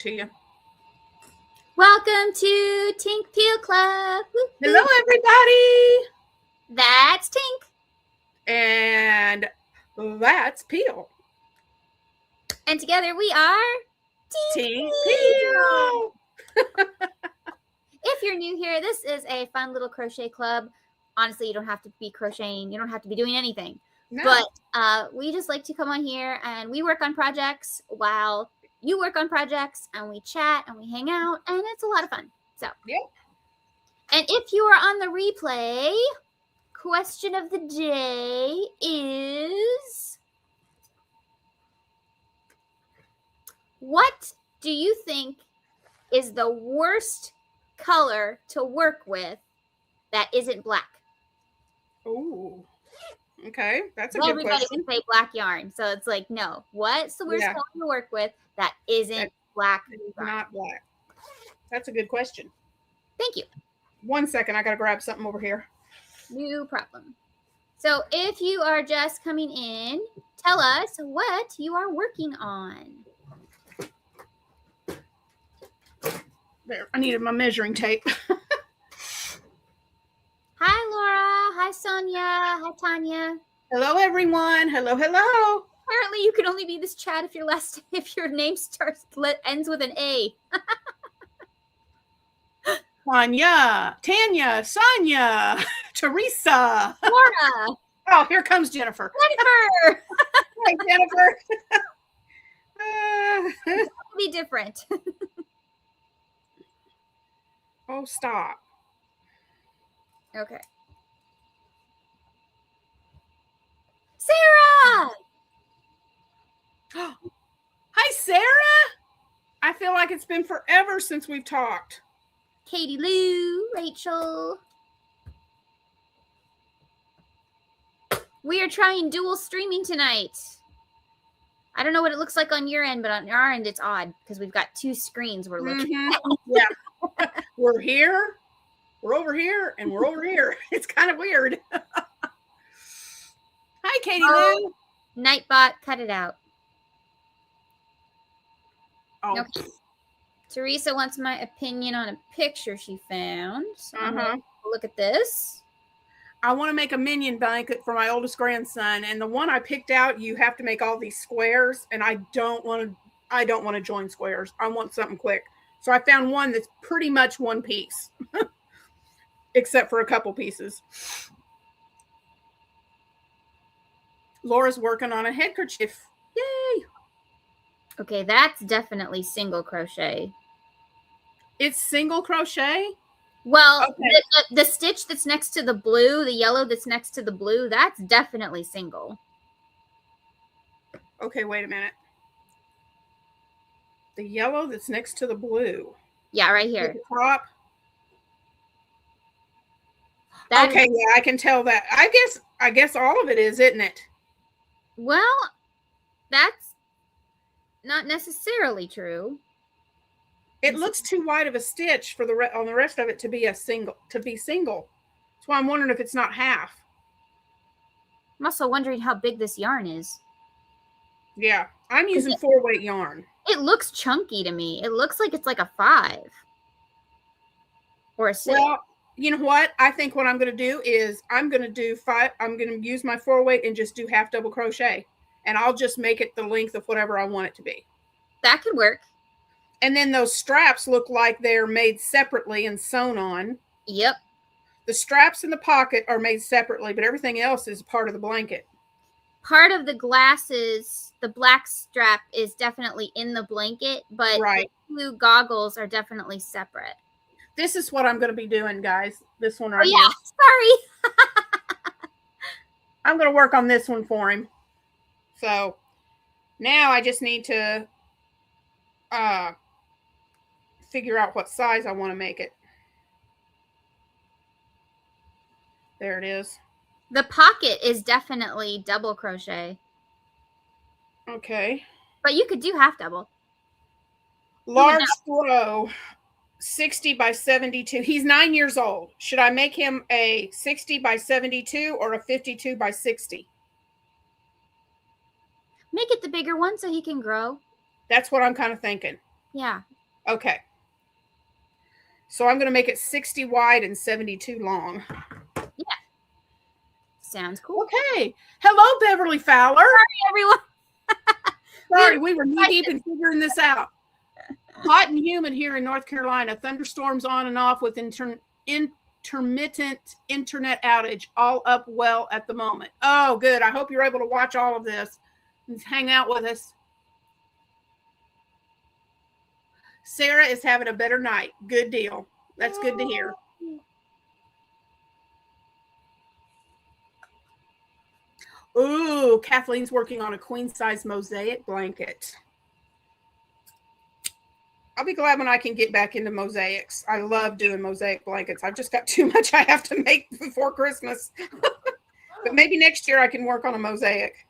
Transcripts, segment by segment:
to you. Welcome to Tink Peal Club. Woo-hoo. Hello, everybody. That's Tink. And that's Peel. And together we are Tink Peal. If you're new here, this is a fun little crochet club. Honestly, you don't have to be crocheting. You don't have to be doing anything. No. But we just like to come on here and we work on projects while you work on projects, and we chat and we hang out, and it's a lot of fun. So, yeah. And if you are on the replay, question of the day is, what do you think is the worst color to work with that isn't black? Ooh. Okay, that's a good question. Everybody can say black yarn, so it's like, no. What's the worst color to work with that isn't black yarn? Not black. That's a good question. Thank you. 1 second, I gotta grab something over here. No problem. So if you are just coming in, tell us what you are working on. There, I needed my measuring tape. Hi, Laura. Hi, Sonia. Hi, Tanya. Hello, everyone. Hello, hello. Apparently, you can only be this chat if your name ends with an A. Tanya, Sonia, Teresa, Laura. Oh, here comes Jennifer. Jennifer. Hi, Jennifer. Be different. Oh, stop. Okay. Sarah! Hi, Sarah! I feel like it's been forever since we've talked. Katie Lou, Rachel. We are trying dual streaming tonight. I don't know what it looks like on your end, but on our end it's odd because we've got two screens we're looking at. Yeah. We're here, we're over here, and we're over here. It's kind of weird. Hi, Katie Lou. Nightbot, cut it out. Oh. Okay. Teresa wants my opinion on a picture she found. So I'm gonna look at this. I want to make a minion blanket for my oldest grandson, and the one I picked out, you have to make all these squares, and I don't want to join squares. I want something quick. So I found one that's pretty much one piece, except for a couple pieces. Laura's working on a handkerchief. Yay! Okay, that's definitely single crochet. It's single crochet? Well, okay. the stitch that's next to the blue, the yellow that's next to the blue, that's definitely single. Okay, wait a minute. The yellow that's next to the blue. Yeah, right here. The top. Okay, yeah, I can tell that. I guess all of it is, isn't it? Well, that's not necessarily true. It looks too wide of a stitch for on the rest of it to be single. That's why I'm wondering if it's not half. I'm also wondering how big this yarn is. Yeah, I'm using 4-weight yarn. It looks chunky to me. It looks like it's like a 5 or a 6. Well, you know what? I think what I'm going to do is I'm going to do 5. I'm going to use my 4-weight and just do half double crochet, and I'll just make it the length of whatever I want it to be. That could work. And then those straps look like they're made separately and sewn on. Yep. The straps in the pocket are made separately, but everything else is part of the blanket. Part of the glasses, the black strap is definitely in the blanket, but the blue goggles are definitely separate. This is what I'm going to be doing, guys. This one right here. Sorry. I'm going to work on this one for him. So now I just need to figure out what size I want to make it. There it is. The pocket is definitely double crochet. Okay. But you could do half double. Large throw, 60 by 72. He's 9 years old. Should I make him a 60 by 72 or a 52 by 60? Make it the bigger one so he can grow. That's what I'm kind of thinking. Yeah. Okay. So I'm going to make it 60 wide and 72 long. Yeah. Sounds cool. Okay. Hello, Beverly Fowler. Sorry, everyone. Sorry, we were knee deep in figuring this out. Hot and humid here in North Carolina. Thunderstorms on and off with intermittent internet outage. All up well at the moment. Oh, good. I hope you're able to watch all of this and hang out with us. Sarah is having a better night. Good deal. That's good to hear. Ooh, Kathleen's working on a queen-size mosaic blanket. I'll be glad when I can get back into mosaics. I love doing mosaic blankets. I've just got too much I have to make before Christmas. But maybe next year I can work on a mosaic.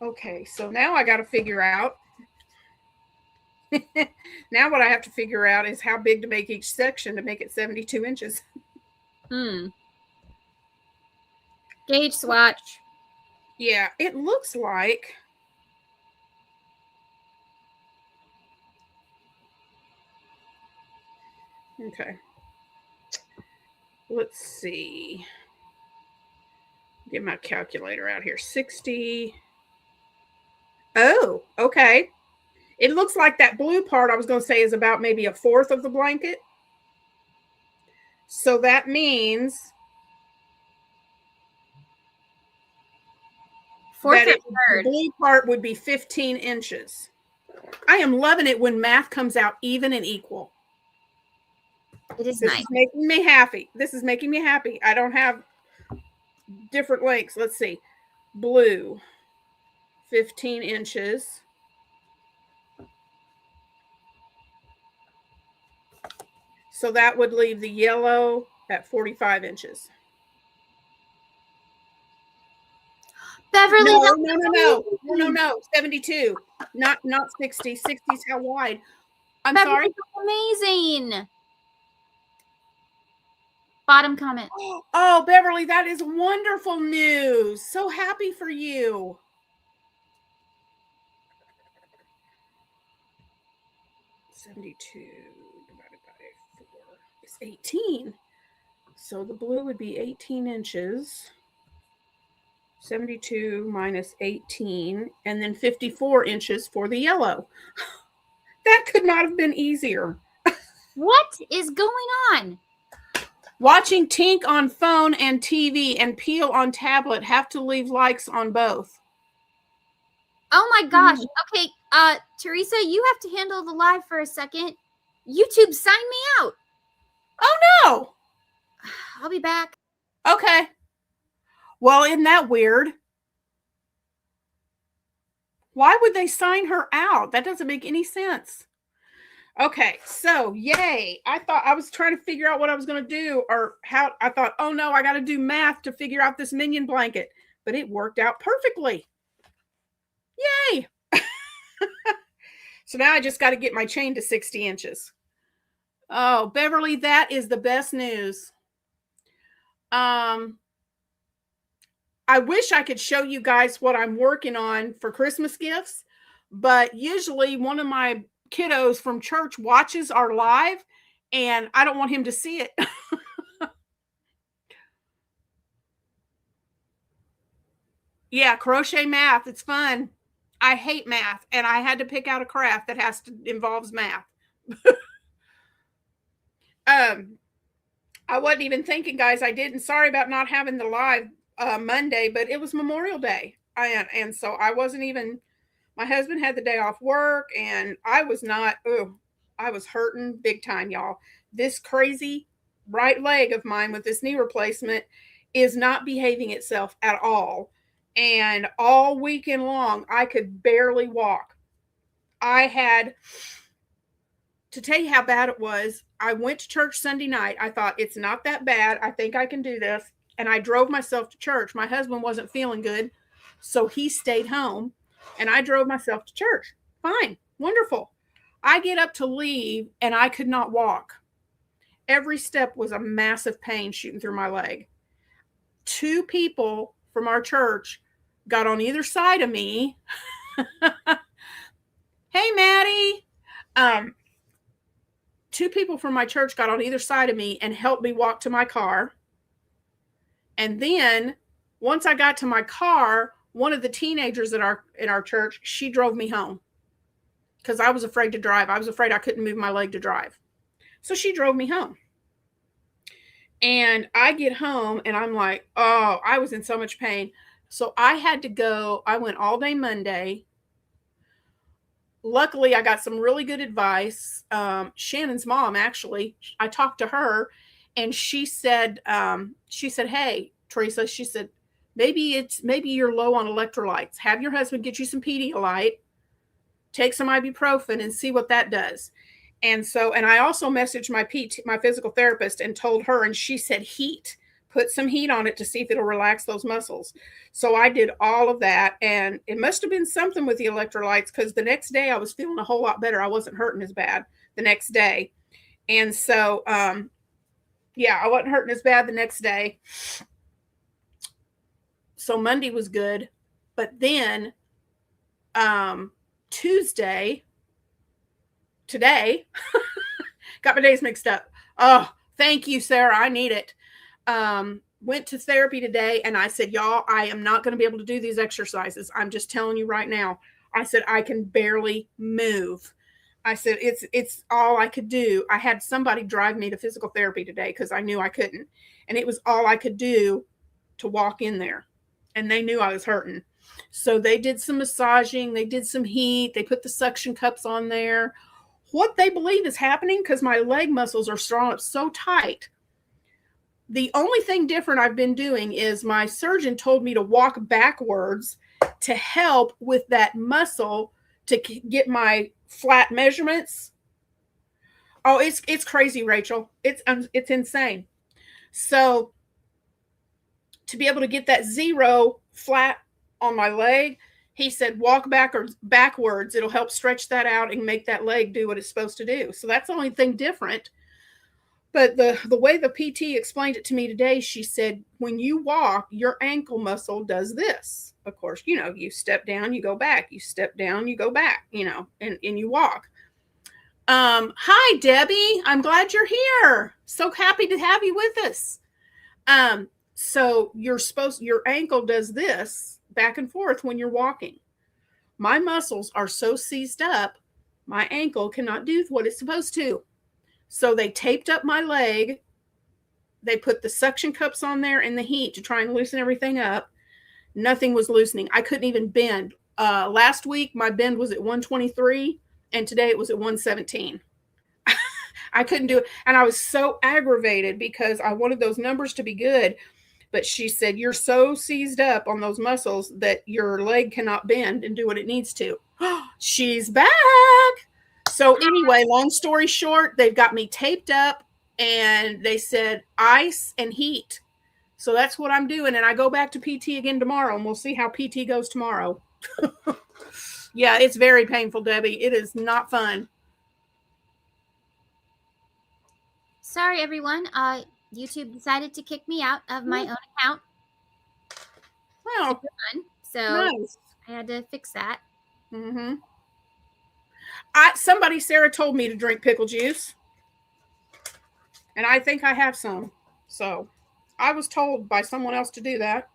Okay, so now I got to figure out. Now what I have to figure out is how big to make each section to make it 72 inches. Gauge swatch. Yeah, it looks like. Okay. Let's see. Get my calculator out here. 60. Oh, okay. It looks like that blue part I was going to say is about maybe a fourth of the blanket. So that means the blue part would be 15 inches. I am loving it when math comes out even and equal. It is this nice. Is making me happy. This is making me happy. I don't have different lengths. Let's see. Blue, 15 inches. So that would leave the yellow at 45 inches. Beverly, no. 72. Not 60. 60 is how wide. I'm Beverly, sorry. Amazing. Bottom comment. Oh, Beverly, that is wonderful news. So happy for you. $72 divided by 4 is 18. So the blue would be 18 inches. 72 minus 18, and then 54 inches for the yellow. That could not have been easier. What is going on? Watching Tink on phone and TV and Peal on tablet. Have to leave likes on both. Oh my gosh. Okay, Teresa, you have to handle the live for a second. YouTube, sign me out. Oh no. I'll be back. Okay. Well, isn't that weird? Why would they sign her out? That doesn't make any sense. Okay, so yay. I thought I was trying to figure out what I was going to do or how. I thought, oh no, I got to do math to figure out this minion blanket. But it worked out perfectly. Yay. So now I just got to get my chain to 60 inches. Oh, Beverly, that is the best news. I wish I could show you guys what I'm working on for Christmas gifts, but usually one of my kiddos from church watches our live and I don't want him to see it. Yeah, crochet math. It's fun. I hate math and I had to pick out a craft that involves math. I wasn't even thinking, guys. I didn't. Sorry about not having the live Monday, but it was Memorial Day. And so I wasn't even, my husband had the day off work and I was not, I was hurting big time, y'all. This crazy right leg of mine with this knee replacement is not behaving itself at all. And all weekend long, I could barely walk. I had, to tell you how bad it was, I went to church Sunday night. I thought, it's not that bad. I think I can do this. And I drove myself to church. My husband wasn't feeling good, so he stayed home. And I drove myself to church. Fine. Wonderful. I get up to leave, and I could not walk. every step was a massive pain shooting through my leg. 2 people from our church got on either side of me. Hey, Maddie. 2 people from my church got on either side of me and helped me walk to my car. And then once I got to my car, one of the teenagers in our church, she drove me home because I was afraid to drive. I was afraid I couldn't move my leg to drive. So she drove me home. And I get home and I'm like, oh, I was in so much pain. So I had to go. I went all day Monday. Luckily, I got some really good advice. Shannon's mom, actually, I talked to her and she said, hey, Teresa, she said, maybe you're low on electrolytes. Have your husband get you some Pedialyte, take some ibuprofen and see what that does. And I also messaged my physical therapist and told her, and she said heat. Put some heat on it to see if it'll relax those muscles. So I did all of that, and it must have been something with the electrolytes because the next day I was feeling a whole lot better. I wasn't hurting as bad the next day. And so, I wasn't hurting as bad the next day. So Monday was good. But then Tuesday, today, got my days mixed up. Oh, thank you, Sarah. I need it. Went to therapy today and I said, y'all, I am not going to be able to do these exercises. I'm just telling you right now. I said, I can barely move. I said, it's all I could do. I had somebody drive me to physical therapy today because I knew I couldn't. And it was all I could do to walk in there. And they knew I was hurting. So they did some massaging. They did some heat. They put the suction cups on there. What they believe is happening, because my leg muscles are strung up so tight. The only thing different I've been doing is my surgeon told me to walk backwards to help with that muscle to get my flat measurements. Oh, it's crazy, Rachel. It's insane. So to be able to get that 0 flat on my leg, he said, walk backwards. It'll help stretch that out and make that leg do what it's supposed to do. So that's the only thing different. But the way the PT explained it to me today, she said, when you walk, your ankle muscle does this. Of course, you step down, you go back. You step down, you go back, and you walk. Hi, Debbie. I'm glad you're here. So happy to have you with us. So your ankle does this back and forth when you're walking. My muscles are so seized up, my ankle cannot do what it's supposed to. So they taped up my leg. They put the suction cups on there in the heat to try and loosen everything up. Nothing was loosening. I couldn't even bend. Last week, my bend was at 123, and today it was at 117. I couldn't do it. And I was so aggravated because I wanted those numbers to be good. But she said, you're so seized up on those muscles that your leg cannot bend and do what it needs to. She's back. So anyway, long story short, they've got me taped up and they said ice and heat. So that's what I'm doing. And I go back to PT again tomorrow and we'll see how PT goes tomorrow. Yeah, it's very painful, Debbie. It is not fun. Sorry, everyone. YouTube decided to kick me out of my own account. Wow. So nice. I had to fix that. Mm-hmm. Sarah told me to drink pickle juice. And I think I have some. So I was told by someone else to do that.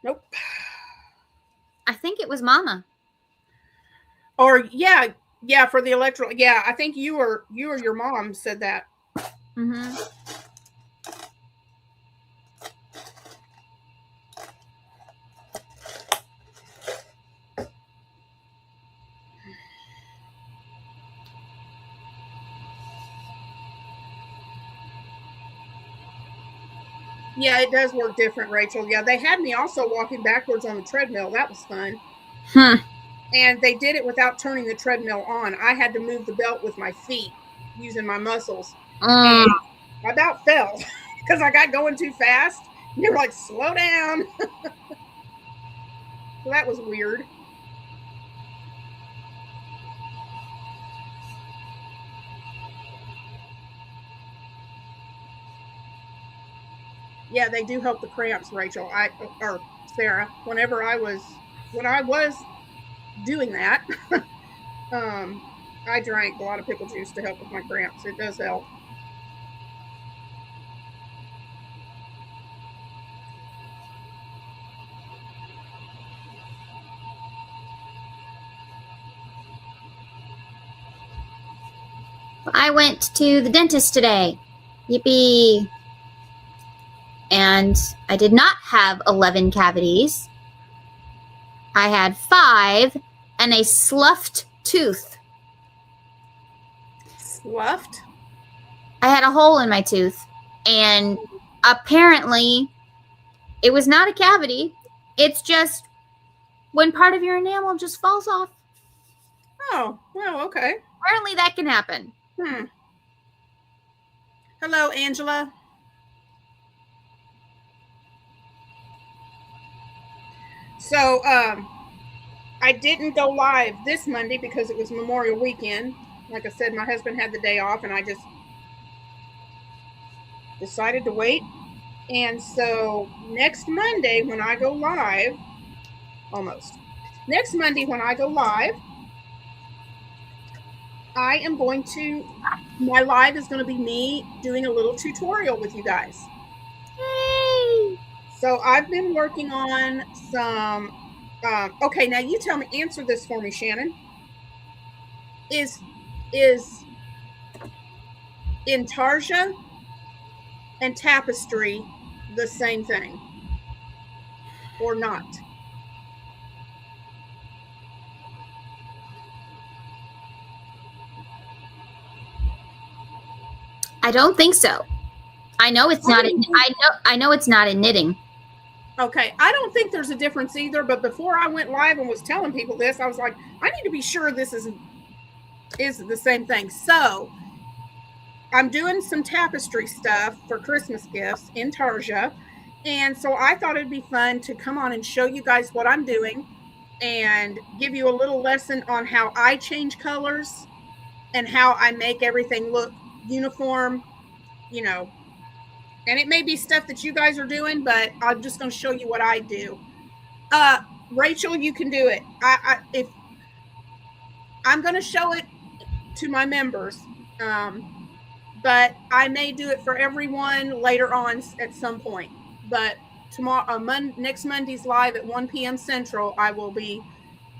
Nope. I think it was Mama. Or yeah, for the electrolyte. Yeah, I think you or your mom said that. Mm-hmm. Yeah, it does work different, Rachel. Yeah, they had me also walking backwards on the treadmill. That was fun. And they did it without turning the treadmill on. I had to move the belt with my feet using my muscles. And I about fell because I got going too fast. And they were like, slow down. So that was weird. Yeah, they do help the cramps, Rachel. Or Sarah. When I was doing that, I drank a lot of pickle juice to help with my cramps. It does help. I went to the dentist today. Yippee. And I did not have 11 cavities. I had 5 and a sloughed tooth. Sloughed? I had a hole in my tooth, and apparently it was not a cavity. It's just when part of your enamel just falls off. Oh, well, okay. Apparently that can happen. Hello, Angela. So, I didn't go live this Monday because it was Memorial Weekend. Like I said, my husband had the day off, and I just decided to wait. And so next Monday when I go live, next Monday when I go live, my live is going to be me doing a little tutorial with you guys. Yay! So I've been working on some, okay, now you tell me, answer this for me, Shannon. Is intarsia and tapestry the same thing or not? I don't think so. I know it's not. I know it's not in knitting. Okay, I don't think there's a difference either. But before I went live and was telling people this, I was like, I need to be sure this is the same thing. So I'm doing some tapestry stuff for Christmas gifts in Tarja. And so I thought it'd be fun to come on and show you guys what I'm doing and give you a little lesson on how I change colors and how I make everything look uniform, you know. And it may be stuff that you guys are doing, but I'm just going to show you what I do. Rachel, you can do it. If I'm going to show it to my members, but I may do it for everyone later on at some point. But tomorrow, next Monday's live at 1 p.m. Central, I will be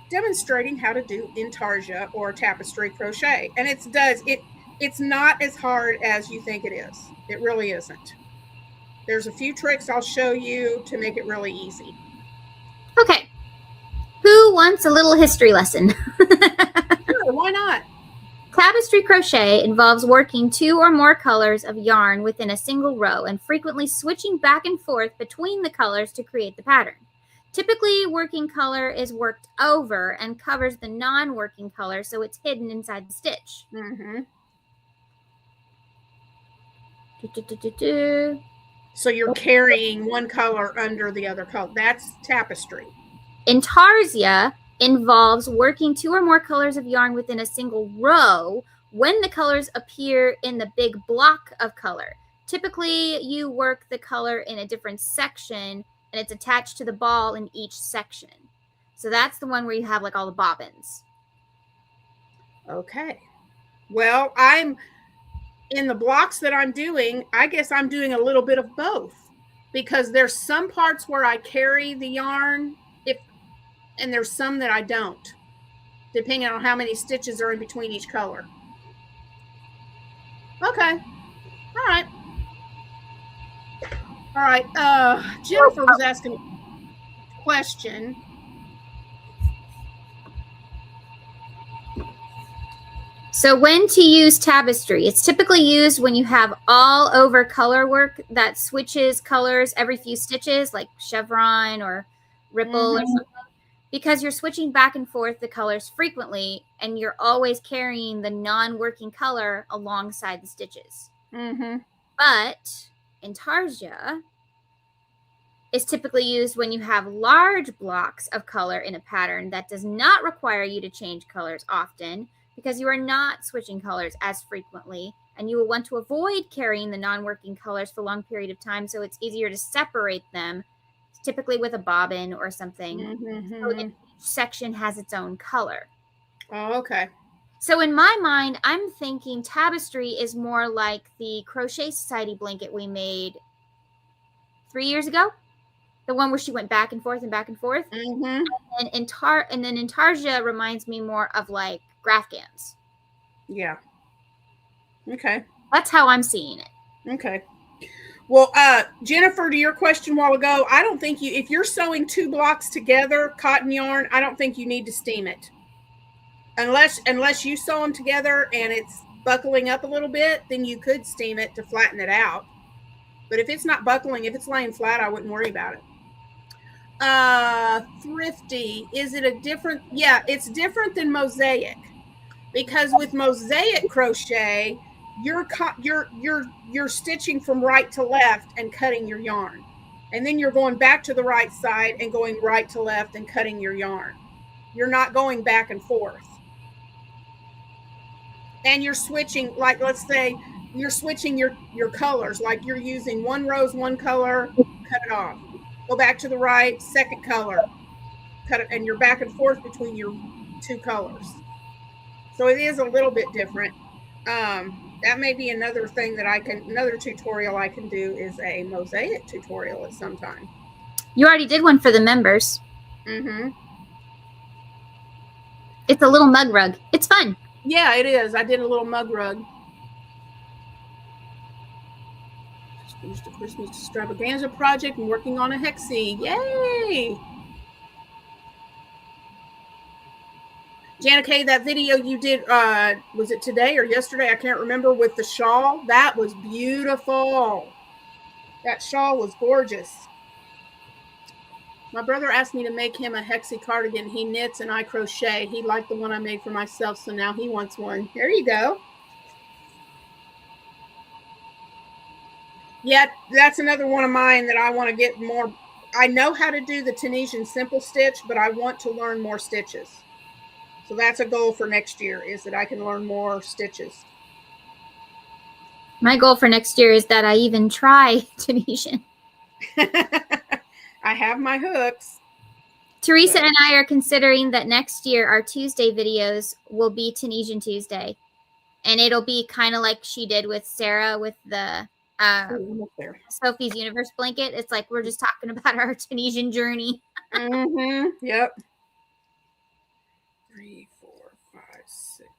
demonstrating how to do intarsia or tapestry crochet. And it's not as hard as you think it is. It really isn't. There's a few tricks I'll show you to make it really easy. Okay. Who wants a little history lesson? Sure, why not? Tapestry crochet involves working 2 or more colors of yarn within a single row and frequently switching back and forth between the colors to create the pattern. Typically, working color is worked over and covers the non-working color, so it's hidden inside the stitch. Mm-hmm. Do-do-do-do-do. So you're carrying one color under the other color. That's tapestry. Intarsia involves working 2 or more colors of yarn within a single row when the colors appear in the big block of color. Typically, you work the color in a different section, and it's attached to the ball in each section. So that's the one where you have like all the bobbins. Okay. Well, I'm in the blocks that I'm doing, I guess I'm doing a little bit of both because there's some parts where I carry the yarn and there's some that I don't, depending on how many stitches are in between each color. Okay. All right. All right. Jennifer was asking a question. So when to use tapestry? It's typically used when you have all over color work that switches colors every few stitches, like chevron or ripple or something, because you're switching back and forth the colors frequently and you're always carrying the non-working color alongside the stitches. But intarsia is typically used when you have large blocks of color in a pattern that does not require you to change colors often, because you are not switching colors as frequently and you will want to avoid carrying the non-working colors for a long period of time, so it's easier to separate them, typically with a bobbin or something. So each section has its own color. Oh, okay. So in my mind, I'm thinking tapestry is more like the Crochet Society blanket we made 3 years ago. The one where she went back and forth and back and forth. Mm-hmm. And then Intarsia reminds me more of like Graphgans. Yeah. Okay. That's how I'm seeing it. Okay. Well, Jennifer, to your question a while ago, I don't think if you're sewing 2 blocks together, cotton yarn, I don't think you need to steam it. Unless you sew them together and it's buckling up a little bit, then you could steam it to flatten it out. But if it's not buckling, if it's laying flat, I wouldn't worry about it. Thrifty, is it a different? Yeah, it's different than mosaic, because with mosaic crochet, you're stitching from right to left and cutting your yarn, and then you're going back to the right side and going right to left and cutting your yarn. You're not going back and forth. And you're switching, like, let's say you're switching your colors, like you're using one rose, one color, cut it off, go back to the right, second color, cut it, and you're back and forth between your 2 colors. So it is a little bit different. That may be another thing that another tutorial I can do is a mosaic tutorial at some time. You already did one for the members. Mm-hmm. It's a little mug rug. It's fun. Yeah, it is. I did a little mug rug. Just finished the Christmas extravaganza project and working on a hexie. Yay! Janet Kay, that video you did, was it today or yesterday? I can't remember, with the shawl. That was beautiful. That shawl was gorgeous. My brother asked me to make him a hexie cardigan. He knits and I crochet. He liked the one I made for myself, so now he wants one. There you go. Yeah, that's another one of mine that I want to get more. I know how to do the Tunisian simple stitch, but I want to learn more stitches. So that's a goal for next year, is that I can learn more stitches. My goal for next year is that I even try Tunisian. I have my hooks. Teresa and I are considering that next year our Tuesday videos will be Tunisian Tuesday. And it'll be kind of like she did with Sarah with the Sophie's Universe blanket. It's like we're just talking about our Tunisian journey. Mm-hmm. Yep. 3, 4, 5, 6.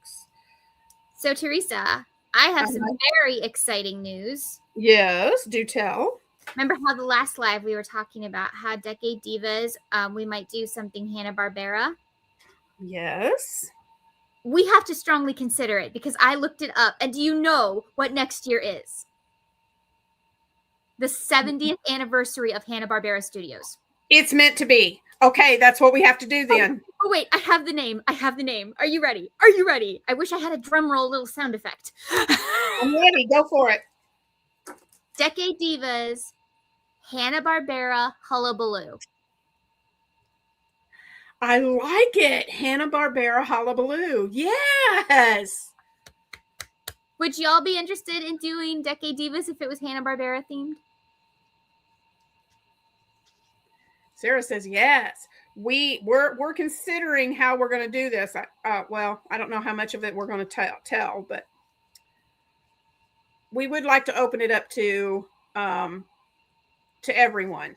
So, Teresa, I have some very exciting news. Yes, do tell. Remember how the last live we were talking about how Decade Divas, we might do something Hanna-Barbera? Yes. We have to strongly consider it because I looked it up. And do you know what next year is? The 70th anniversary of Hanna-Barbera Studios. It's meant to be. Okay, that's what we have to do then. Oh, wait, I have the name. Are you ready? Are you ready? I wish I had a drum roll little sound effect. I'm ready. Go for it. Decade Divas, Hanna-Barbera Hullabaloo. I like it. Hanna-Barbera Hullabaloo. Yes. Would y'all be interested in doing Decade Divas if it was Hanna-Barbera themed? Sarah says yes. We're considering how we're going to do this. Well, I don't know how much of it we're going to tell, but we would like to open it up to everyone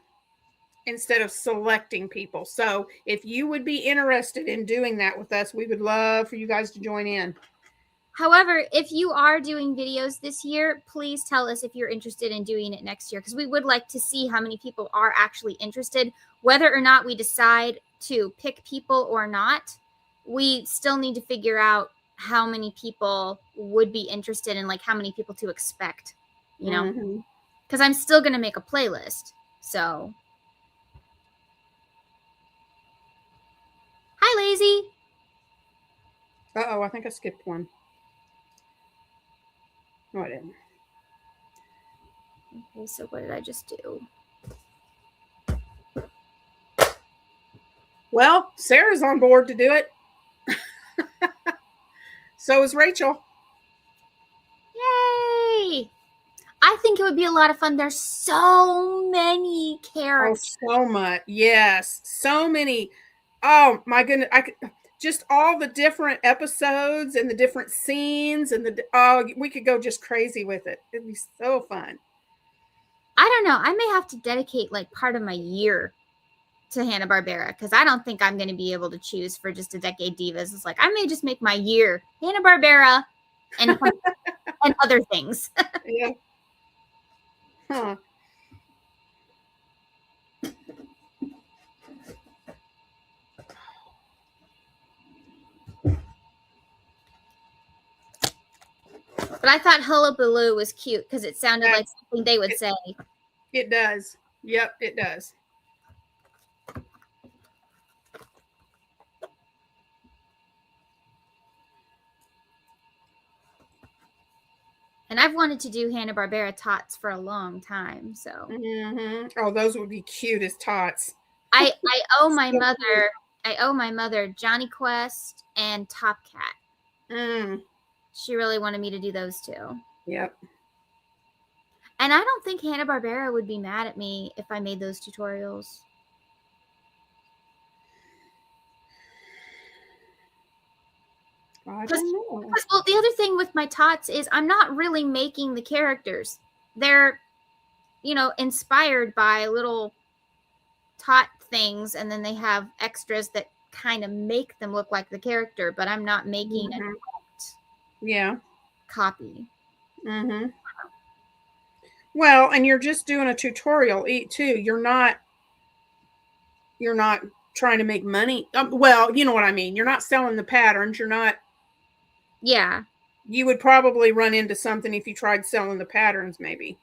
instead of selecting people. So if you would be interested in doing that with us, we would love for you guys to join in. However, if you are doing videos this year, please tell us if you're interested in doing it next year, because we would like to see how many people are actually interested. Whether or not we decide to pick people or not, we still need to figure out how many people would be interested and like how many people to expect, you know, because I'm still going to make a playlist. So, hi, Lazy. Uh-oh, I think I skipped one. No, I didn't. Okay, so what did I just do? Well, Sarah's on board to do it. So is Rachel. Yay! I think it would be a lot of fun. There's so many Oh, characters. so much. Yes. So many. Oh my goodness. I could just all the different episodes and the different scenes and we could go just crazy with it. It'd be so fun. I don't know. I may have to dedicate like part of my year to Hanna-Barbera because I don't think I'm going to be able to choose for just a Decade Divas. It's like I may just make my year Hanna-Barbera and and other things. Yeah. Huh. But I thought Hullabaloo was cute because it sounded like something they would say. It does. Yep, it does. And I've wanted to do Hanna-Barbera tots for a long time. So. Mm-hmm. Oh, those would be cute as tots. I owe my mother. I owe my mother Johnny Quest and Top Cat. Mm. She really wanted me to do those two. Yep. And I don't think Hanna-Barbera would be mad at me if I made those tutorials. I don't know. Well, the other thing with my tots is I'm not really making the characters. They're, inspired by little tot things, and then they have extras that kind of make them look like the character, but I'm not making a direct copy. Mm-hmm. Well, and you're just doing a tutorial too. You're not trying to make money. Well, you know what I mean. You're not selling the patterns. You're not. Yeah. You would probably run into something if you tried selling the patterns, maybe.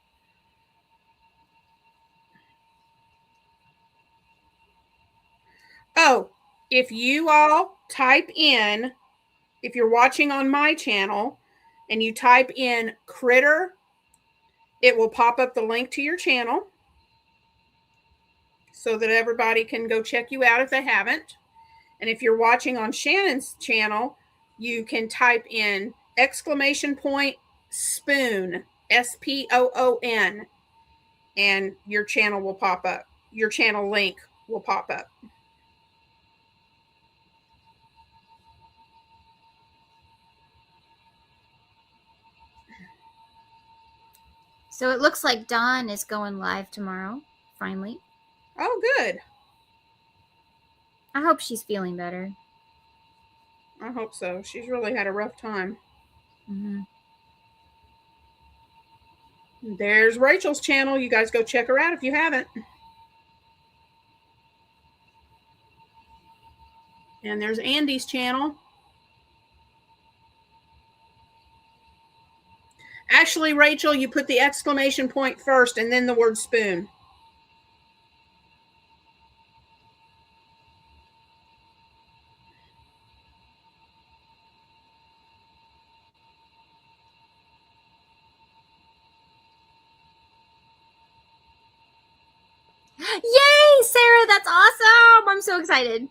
Oh, if you all type in, if you're watching on my channel and you type in Critter, it will pop up the link to your channel so that everybody can go check you out if they haven't. And if you're watching on Shannon's channel, you can type in !Spoon, SPOON, and your channel will pop up. Your channel link will pop up. So it looks like Dawn is going live tomorrow, finally. Oh, good. I hope she's feeling better. I hope so. She's really had a rough time. Mm-hmm. There's Rachel's channel. You guys go check her out if you haven't. And there's Andy's channel. Actually, Rachel, you put the exclamation point first and then the word spoon. Yay, Sarah, that's awesome. I'm so excited.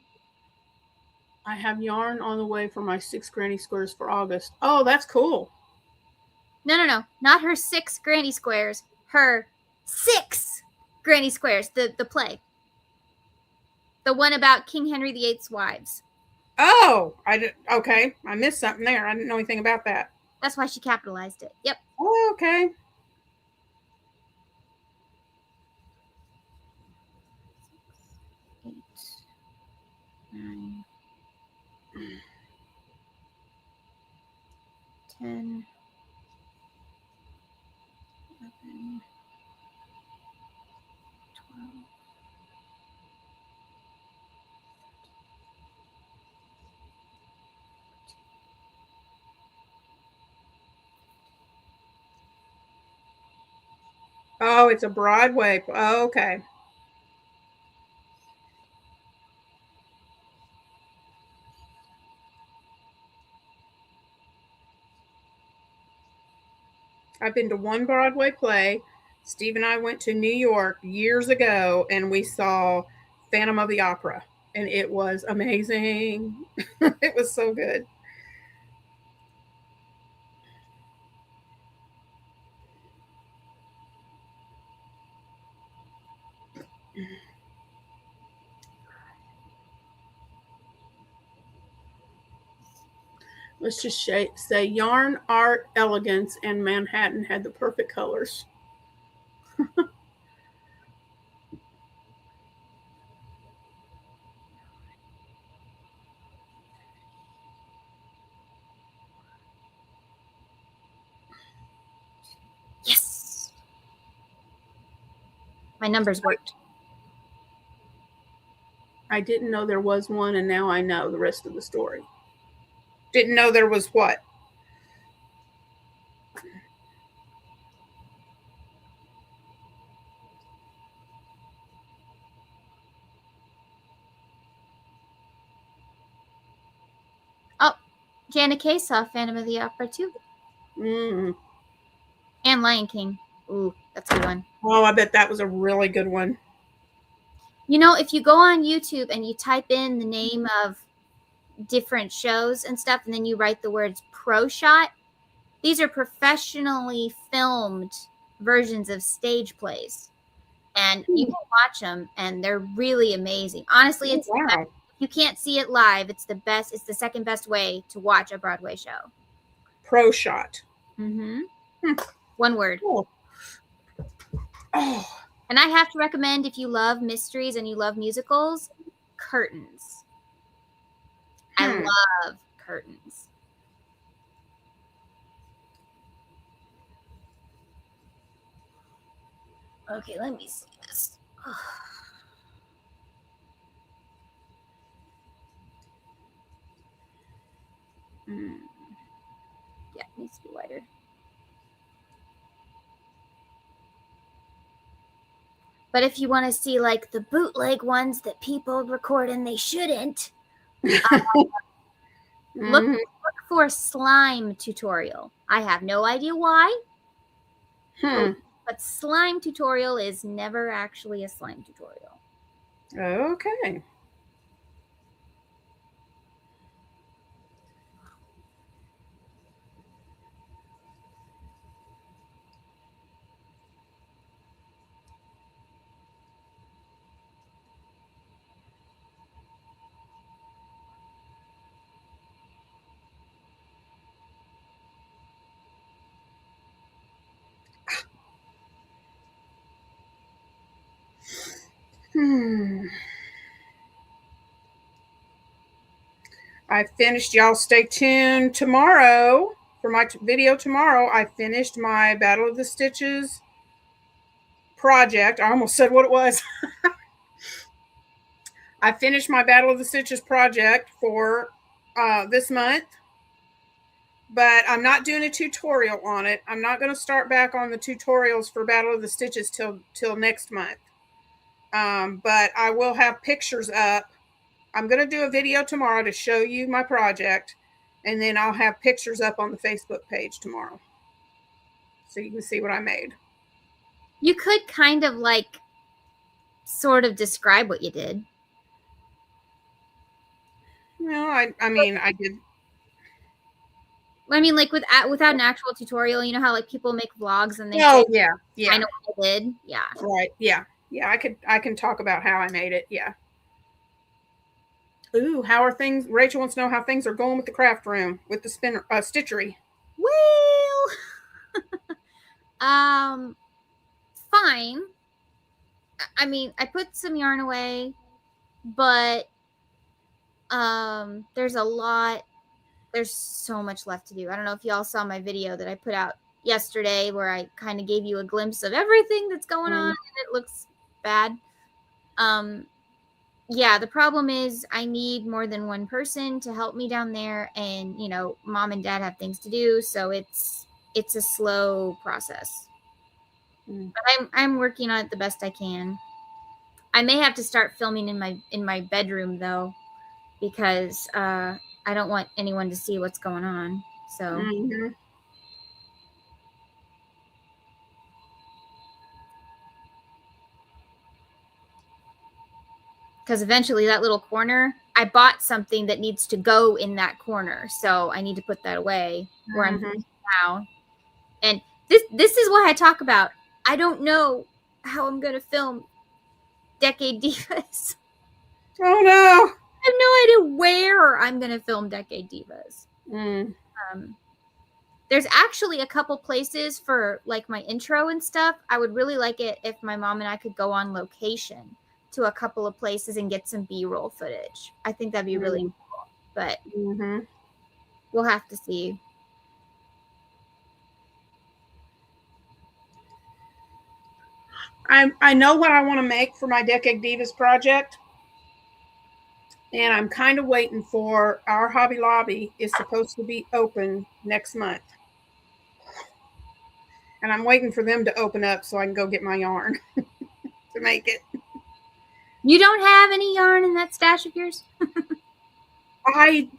I have yarn on the way for my 6 granny squares for August. Oh, that's cool. No. Not her 6 granny squares. Her 6 granny squares. The play. The one about King Henry VIII's wives. Oh, okay. I missed something there. I didn't know anything about that. That's why she capitalized it. Yep. Oh, okay. Eight, 9, 10, 11, 12. Oh, it's a Broadway. Oh, okay. I've been to one Broadway play. Steve and I went to New York years ago and we saw Phantom of the Opera, and it was amazing. It was so good. Let's just say yarn, art, elegance, and Manhattan had the perfect colors. Yes. My numbers worked. I didn't know there was one, and now I know the rest of the story. Didn't know there was what? Oh, Janet Kay saw Phantom of the Opera too. Mm. And Lion King. Ooh, that's a good one. Oh, I bet that was a really good one. You know, if you go on YouTube and you type in the name of different shows and stuff, and then you write the words pro shot, these are professionally filmed versions of stage plays. And you can watch them, and they're really amazing. Honestly, it's wow. You can't see it live. It's the best. It's the second best way to watch a Broadway show. Pro shot. Mm-hmm. One word. Cool. Oh. And I have to recommend, if you love mysteries and you love musicals, Curtains. I love Curtains. Okay, let me see this. Yeah, it needs to be wider. But if you want to see like the bootleg ones that people record and they shouldn't, look for slime tutorial. I have no idea why. But slime tutorial is never actually a slime tutorial. Okay. I finished, y'all stay tuned tomorrow for my video tomorrow. I finished my Battle of the Stitches project. I almost said what it was. I finished my Battle of the Stitches project for this month, but I'm not doing a tutorial on it. I'm not going to start back on the tutorials for Battle of the Stitches till next month. But I will have pictures up. I'm going to do a video tomorrow to show you my project, and then I'll have pictures up on the Facebook page tomorrow, so you can see what I made. You could kind of like sort of describe what you did. No, I mean, I did. I mean, like without an actual tutorial, you know how like people make vlogs and they Oh, say, yeah. I know what I did. Yeah. Right. Yeah. I can talk about how I made it. Yeah. Ooh, how are things? Rachel wants to know how things are going with the craft room with the stitchery. Well, fine. I mean, I put some yarn away, but there's so much left to do. I don't know if y'all saw my video that I put out yesterday where I kind of gave you a glimpse of everything that's going on, and it looks bad. Yeah, the problem is I need more than one person to help me down there, and you know, mom and dad have things to do, so it's a slow process. But I'm working on it the best I can. I may have to start filming in my bedroom though, because I don't want anyone to see what's going on. So because eventually that little corner, I bought something that needs to go in that corner, so I need to put that away where I'm now. And this is what I talk about. I don't know how I'm gonna film Decade Divas. Oh no! I have no idea where I'm gonna film Decade Divas. There's actually a couple places for like my intro and stuff. I would really like it if my mom and I could go on location to a couple of places and get some B-roll footage. I think that'd be really cool, but we'll have to see. I know what I want to make for my Decade Divas project. And I'm kind of waiting for our Hobby Lobby is supposed to be open next month. And I'm waiting for them to open up so I can go get my yarn to make it. You don't have any yarn in that stash of yours? I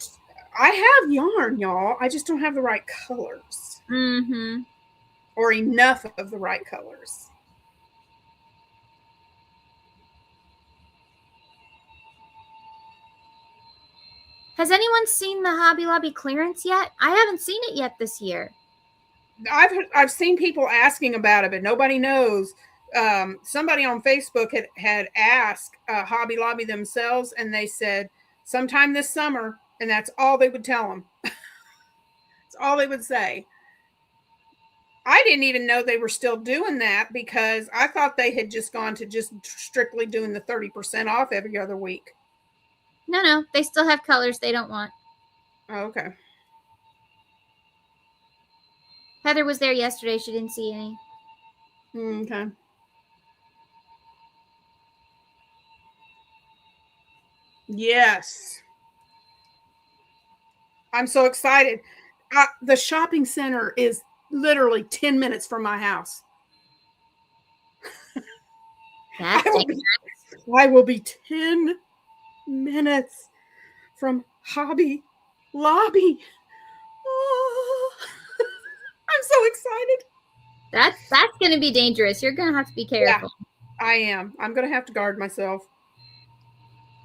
have yarn, y'all. I just don't have the right colors. Or enough of the right colors. Has anyone seen the Hobby Lobby clearance yet? I haven't seen it yet this year. I've seen people asking about it, but nobody knows. Somebody on Facebook had asked Hobby Lobby themselves, and they said sometime this summer, and that's all they would tell them. That's all they would say. I didn't even know they were still doing that because I thought they had just gone to just strictly doing the 30% off every other week. No, they still have colors they don't want. Oh, okay. Heather was there yesterday. She didn't see any. Okay. Yes. I'm so excited. The shopping center is literally 10 minutes from my house. That's I will be 10 minutes from Hobby Lobby. Oh, I'm so excited. That's going to be dangerous. You're going to have to be careful. Yeah, I am. I'm going to have to guard myself.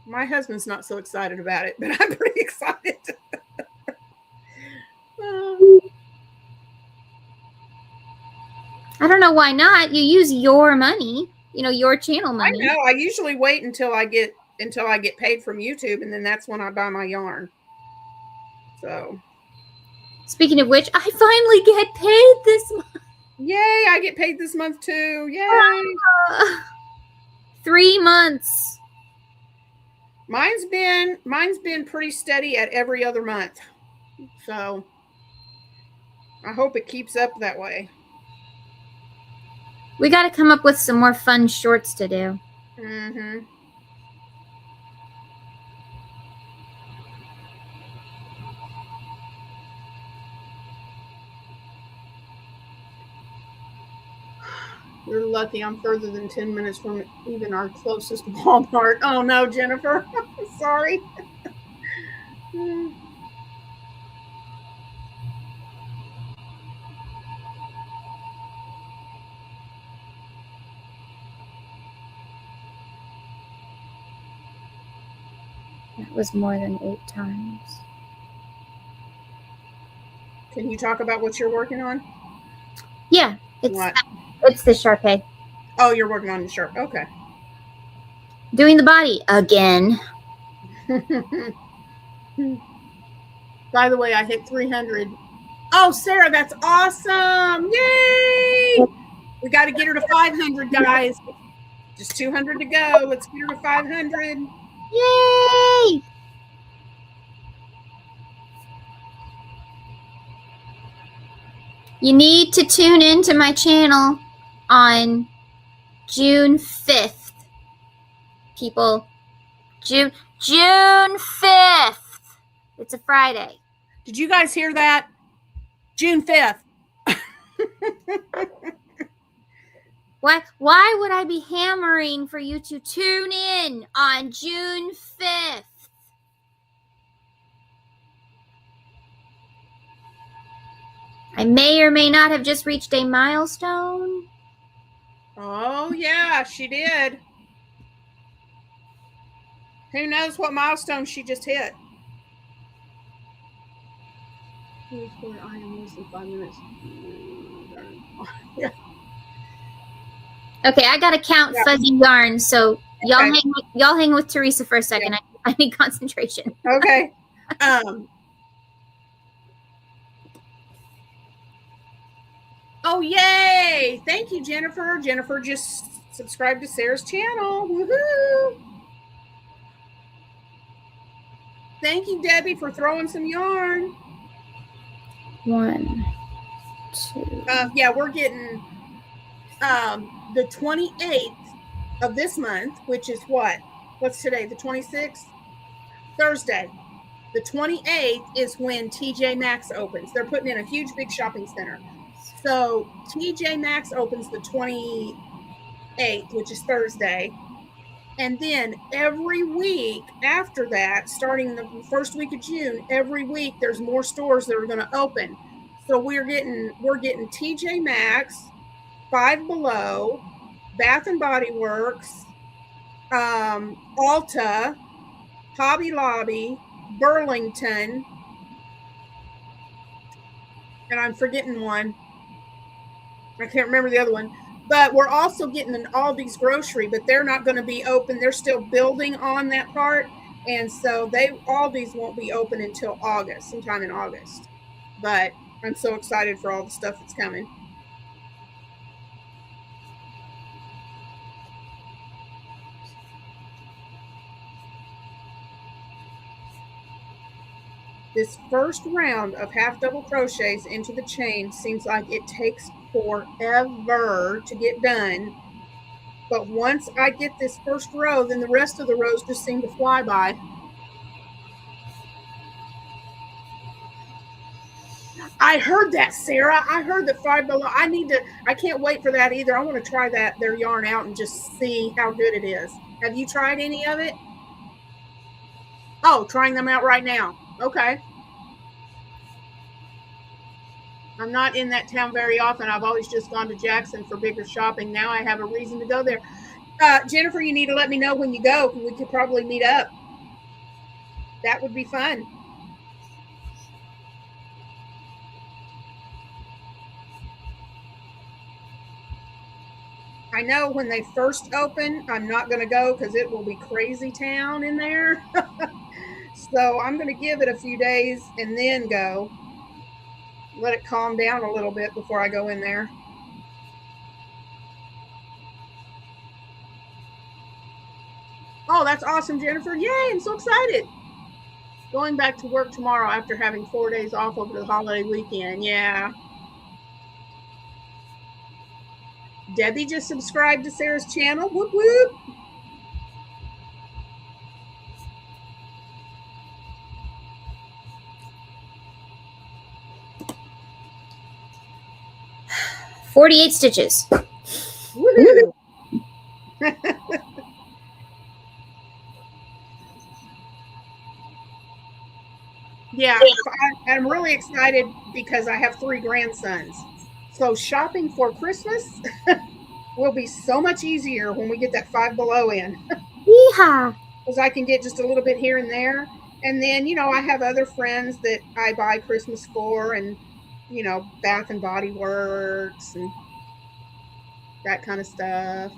My husband's not so excited about it, but I'm pretty excited. I don't know why not. You use your money, your channel money. I know. I usually wait until I get paid from YouTube, and then that's when I buy my yarn. So, speaking of which, I finally get paid this month. Yay! I get paid this month too. Yay! 3 months. Mine's been pretty steady at every other month. So, I hope it keeps up that way. We got to come up with some more fun shorts to do. You're lucky I'm further than 10 minutes from even our closest Walmart. Oh no, Jennifer. I'm sorry. That was more than 8 times. Can you talk about what you're working on? Yeah. It's the Sharpay. Oh, you're working on the Sharp. Okay. Doing the body again. By the way, I hit 300. Oh, Sarah, that's awesome. Yay! We got to get her to 500, guys. Just 200 to go. Let's get her to 500. Yay! You need to tune into my channel on June 5th. People, June 5th. It's a Friday. Did you guys hear that? June 5th. Why would I be hammering for you to tune in on June 5th? I may or may not have just reached a milestone. Oh, yeah, she did. Who knows what milestone she just hit? I am less than 5 minutes. Yeah. Okay, I gotta count fuzzy yarns, so y'all hang with Teresa for a second. Yeah. I need concentration. Okay. Oh, yay! Thank you, Jennifer. Jennifer just subscribed to Sarah's channel. Woohoo! Thank you, Debbie, for throwing some yarn. 1, 2. Yeah, we're getting the 28th of this month, which is what? What's today? The 26th? Thursday. The 28th is when TJ Maxx opens. They're putting in a huge, big shopping center. So TJ Maxx opens the 28th, which is Thursday. And then every week after that, starting the first week of June, every week there's more stores that are going to open. So we're getting TJ Maxx, Five Below, Bath and Body Works, Ulta, Hobby Lobby, Burlington, and I'm forgetting one. I can't remember the other one. But we're also getting an Aldi's grocery, but they're not going to be open. They're still building on that part. And so Aldi's won't be open until August, sometime in August. But I'm so excited for all the stuff that's coming. This first round of half double crochets into the chain seems like it takes forever to get done. But once I get this first row, then the rest of the rows just seem to fly by. I heard that, Sarah. I heard that Five Below. I can't wait for that either. I want to try their yarn out and just see how good it is. Have you tried any of it? Oh, trying them out right now. Okay. I'm not in that town very often. I've always just gone to Jackson for bigger shopping. Now I have a reason to go there. Jennifer, you need to let me know when you go. We could probably meet up. That would be fun. I know when they first open, I'm not going to go because it will be crazy town in there. So I'm going to give it a few days and then go. Let it calm down a little bit before I go in there. Oh, that's awesome, Jennifer. Yay, I'm so excited. Going back to work tomorrow after having 4 days off over the holiday weekend. Yeah. Debbie just subscribed to Sarah's channel. Whoop, whoop. $48 stitches. Woohoo. Yeah, I'm really excited because I have 3 grandsons. So shopping for Christmas will be so much easier when we get that Five Below in. Yeehaw. Because I can get just a little bit here and there. And then, I have other friends that I buy Christmas for, and, Bath and Body Works and that kind of stuff.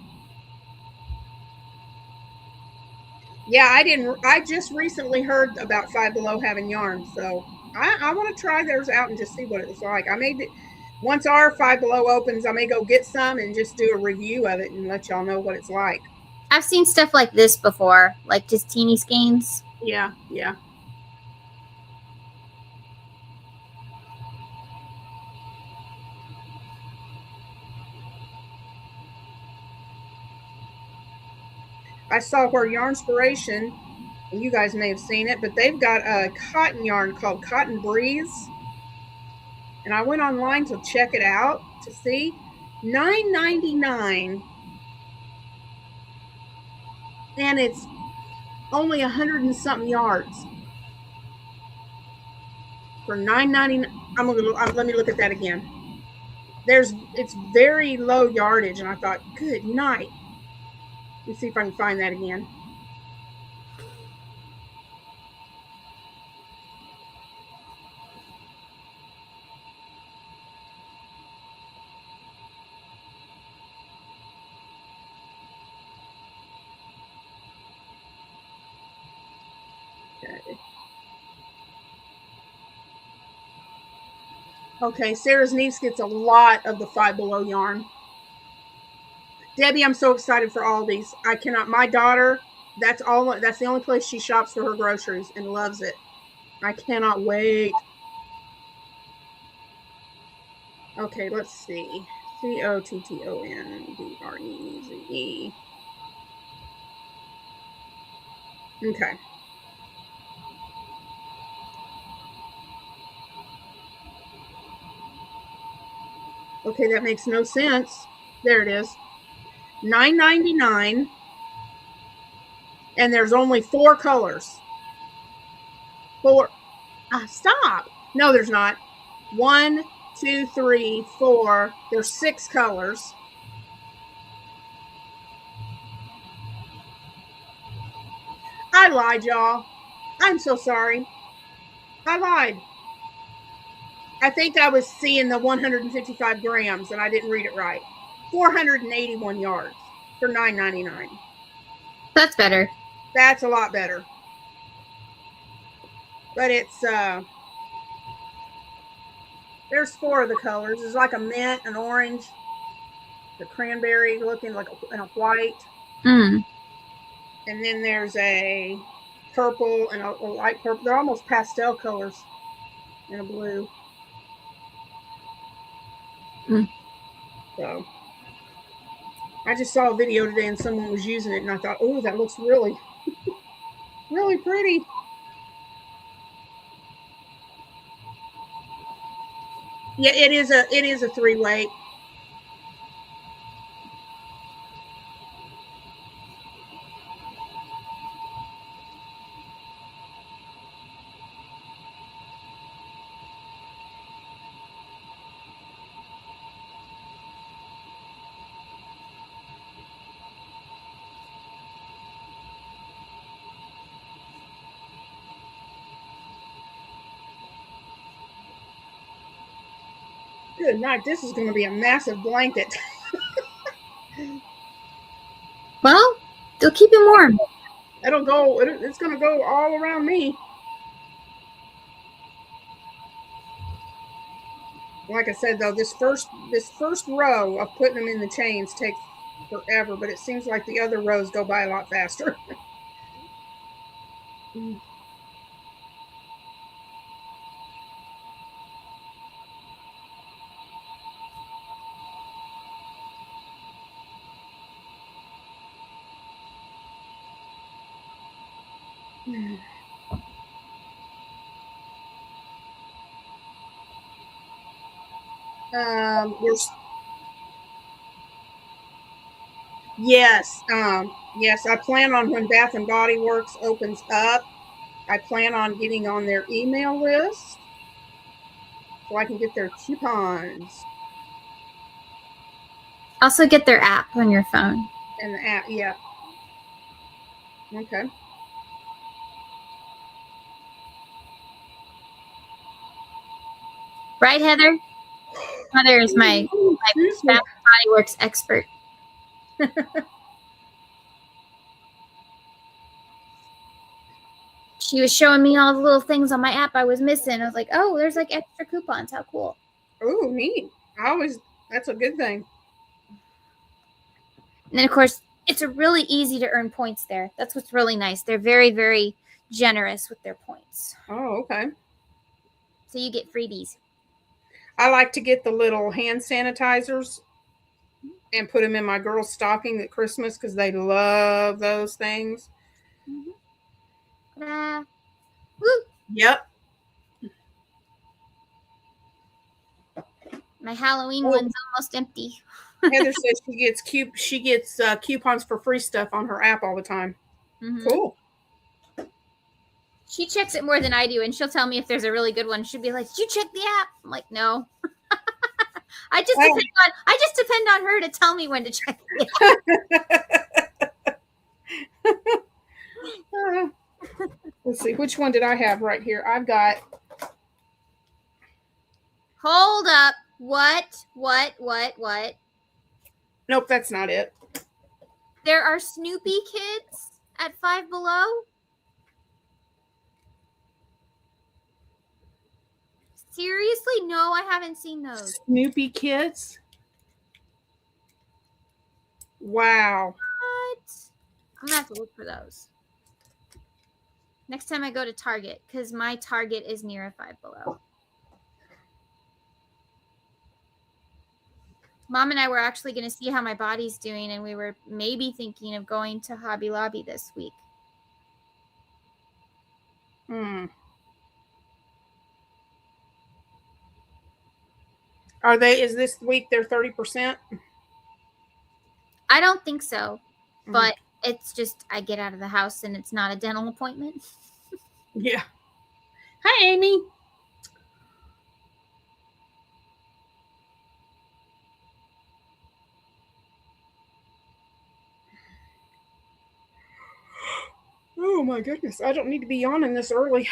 Yeah, I just recently heard about Five Below having yarn, so I want to try theirs out and just see what it's like. Once our Five Below opens, I may go get some and just do a review of it and let y'all know what it's like. I've seen stuff like this before, like just teeny skeins. Yeah. I saw where Yarnspiration, and you guys may have seen it, but they've got a cotton yarn called Cotton Breeze. And I went online to check it out to see. $9.99. And it's only 100 and something yards. For $9.99. Let me look at that again. It's very low yardage, and I thought, good night. Let's see if I can find that again. Okay. Okay, Sarah's niece gets a lot of the Five Below yarn. Debbie, I'm so excited for all these. I cannot. My daughter, that's the only place she shops for her groceries and loves it. I cannot wait. Okay, let's see. COTTONBREZE. Okay. Okay, that makes no sense. There it is. $9.99. And there's only 4 colors. 4. Stop. No, there's not. 1, 2, 3, 4. There's 6 colors. I lied, y'all. I'm so sorry. I lied. I think I was seeing the 155 grams and I didn't read it right. 481 yards for $9.99. That's better. That's a lot better. But it's there's 4 of the colors. There's like a mint, an orange, the cranberry looking like a white. Mm. And then there's a purple and a light purple. They're almost pastel colors and a blue. Mm. So I just saw a video today and someone was using it and I thought, oh, that looks really, really pretty. Yeah, it is a 3-weight. Good night. This is going to be a massive blanket. Well, they'll keep him warm. It'll go. It's going to go all around me. Like I said, though, this first row of putting them in the chains takes forever, but it seems like the other rows go by a lot faster. Yes, yes. I plan on when Bath and Body Works opens up, I plan on getting on their email list so I can get their coupons. Also, get their app on your phone. And the app, yeah. Okay. Right, Heather? Heather is my Bath and Body Works expert. She was showing me all the little things on my app I was missing. I was like, oh, there's like extra coupons. How cool. Oh, neat. That's a good thing. And then, of course, it's really easy to earn points there. That's what's really nice. They're very, very generous with their points. Oh, okay. So you get freebies. I like to get the little hand sanitizers and put them in my girls' stocking at Christmas because they love those things. Mm-hmm. Woo! Yep. My Halloween one's almost empty. Heather says she gets coupons for free stuff on her app all the time. Mm-hmm. Cool. She checks it more than I do, and she'll tell me if there's a really good one. She'll be like, "Did you check the app?" I'm like, "No." I just depend on her to tell me when to check the app. Let's see, which one did I have right here? I've got. Hold up. What? Nope, that's not it. There are Snoopy kids at Five Below. Seriously? No, I haven't seen those. Snoopy kits. Wow. What? I'm gonna have to look for those next time I go to Target, because my Target is near a Five Below. Mom and I were actually going to see how my body's doing, and we were maybe thinking of going to Hobby Lobby this week. Is this week they're 30%? I don't think so, but it's just I get out of the house and it's not a dental appointment. Yeah. Hi, Amy. Oh my goodness. I don't need to be yawning this early.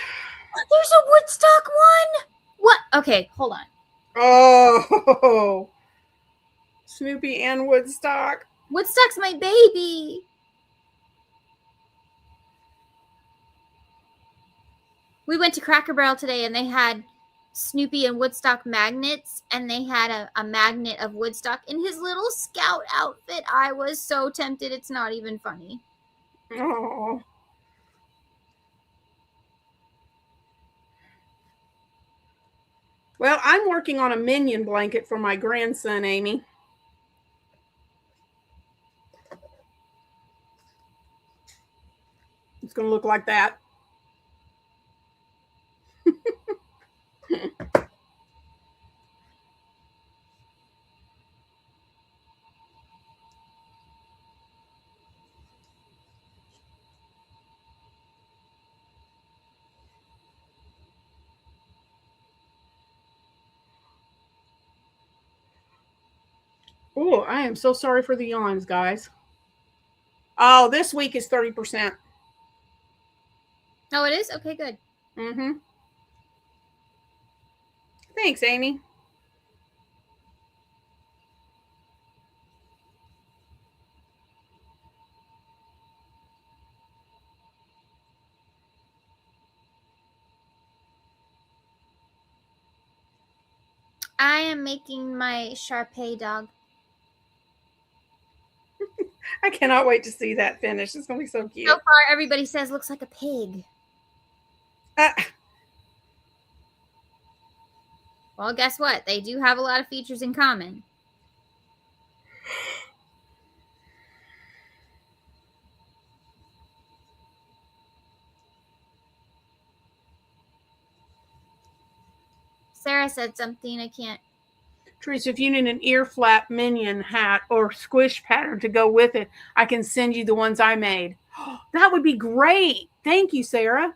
There's a Woodstock one. What? Okay, hold on. Oh. Snoopy and Woodstock. Woodstock's my baby. We went to Cracker Barrel today and they had Snoopy and Woodstock magnets, and they had a magnet of Woodstock in his little scout outfit. I was so tempted. It's not even funny. Oh. Well, I'm working on a minion blanket for my grandson, Amy. It's going to look like that. Oh, I am so sorry for the yawns, guys. Oh, this week is 30%. Oh, it is? Okay, good. Mm-hmm. Thanks, Amy. I am making my Shar-Pei dog. I cannot wait to see that finish. It's going to be so cute. So far, everybody says looks like a pig. Well, guess what? They do have a lot of features in common. Sarah said something. I can't. Teresa, if you need an ear flap minion hat or squish pattern to go with it, I can send you the ones I made. That would be great. Thank you, Sarah.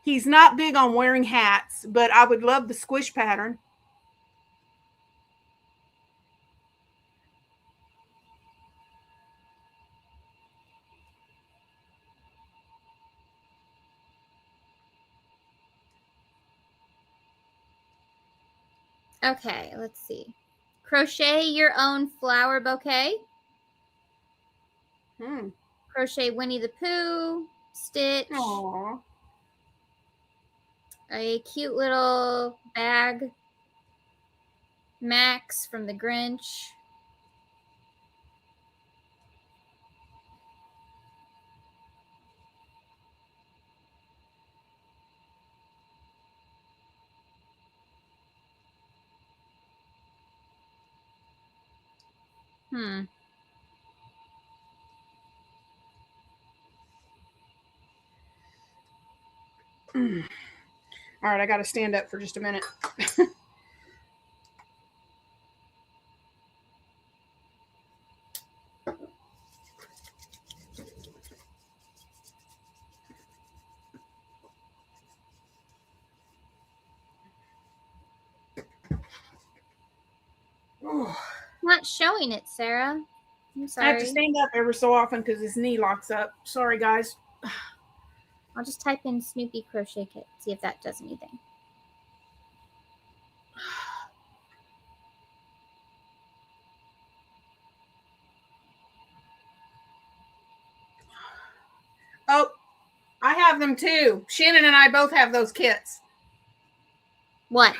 He's not big on wearing hats, but I would love the squish pattern. Okay, let's see. Crochet your own flower bouquet. Crochet Winnie the Pooh, Stitch. Aww. A cute little bag. Max from the Grinch. All right, I got to stand up for just a minute. Not showing it, Sarah. I'm sorry. I have to stand up ever so often because his knee locks up. Sorry, guys. I'll just type in Snoopy crochet kit, see if that does anything. Oh, them too. Shannon and I both have those kits. What?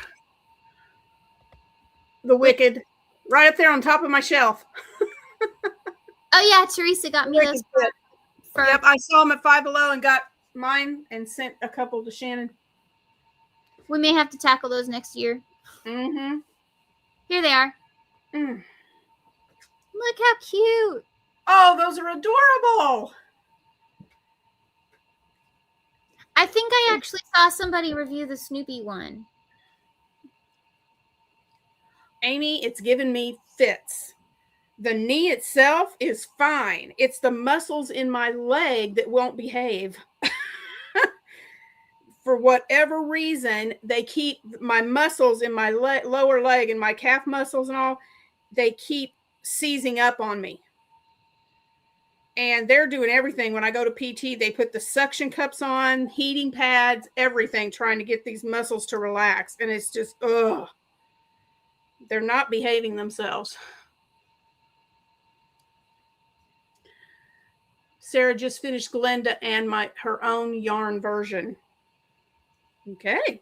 The Wicked. Right up there on top of my shelf. Oh yeah, Teresa got me those. Yep, I saw them at Five Below and got mine and sent a couple to Shannon. We may have to tackle those next year. Mm-hmm. Here they are. Mm. Look how cute. Oh, those are adorable. I think I actually saw somebody review the Snoopy one. Amy, it's given me fits. The knee itself is fine. It's the muscles in my leg that won't behave. For whatever reason, they keep my muscles in my lower leg and my calf muscles and all, they keep seizing up on me. And they're doing everything. When I go to PT, they put the suction cups on, heating pads, everything, trying to get these muscles to relax. And it's just, ugh. They're not behaving themselves. Sarah just finished Glenda and her own yarn version. Okay.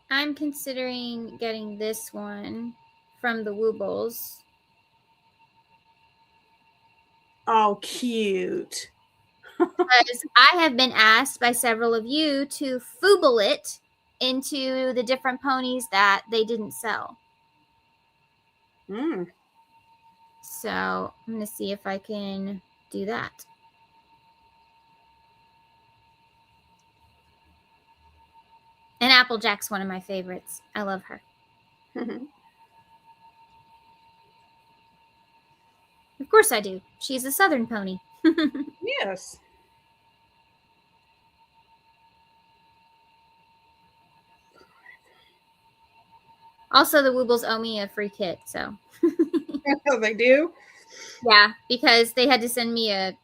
I'm considering getting this one from the Woobles. Oh, cute. Because I have been asked by several of you to fooble it into the different ponies that they didn't sell. Mm. So I'm going to see if I can do that. And Applejack's one of my favorites. I love her. Of course I do. She's a Southern pony. Yes. Also, the Woobles owe me a free kit, so. Oh, they do? Yeah, because they had to send me a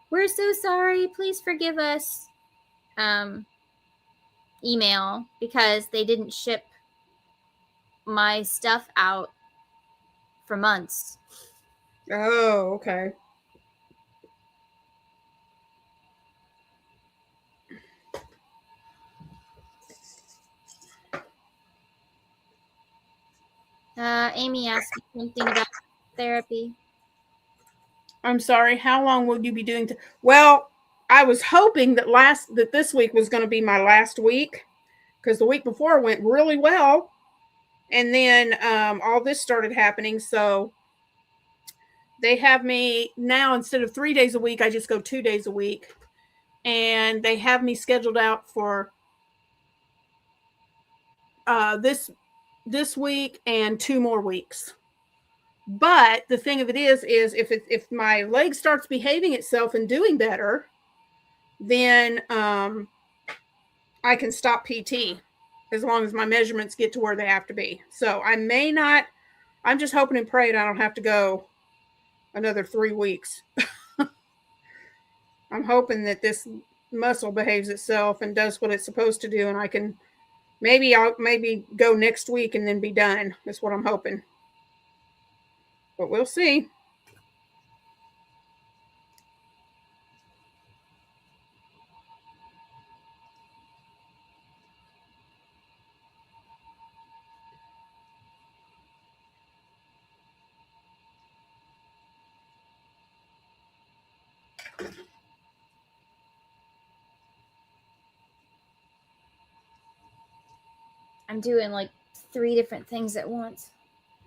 we're so sorry, please forgive us email because they didn't ship my stuff out for months. Oh, okay. Amy asked me something about therapy. I'm sorry. How long will you be doing? Well, I was hoping that this week was going to be my last week because the week before went really well, and then all this started happening. So they have me now, instead of 3 days a week, I just go 2 days a week, and they have me scheduled out for this week and 2 more weeks. But the thing of it is if my leg starts behaving itself and doing better, then I can stop PT as long as my measurements get to where they have to be. So I may not. I'm just hoping and praying I don't have to go another 3 weeks. I'm hoping that this muscle behaves itself and does what it's supposed to do, and I can maybe go next week and then be done. That's what I'm hoping. But we'll see. I'm doing like 3 different things at once.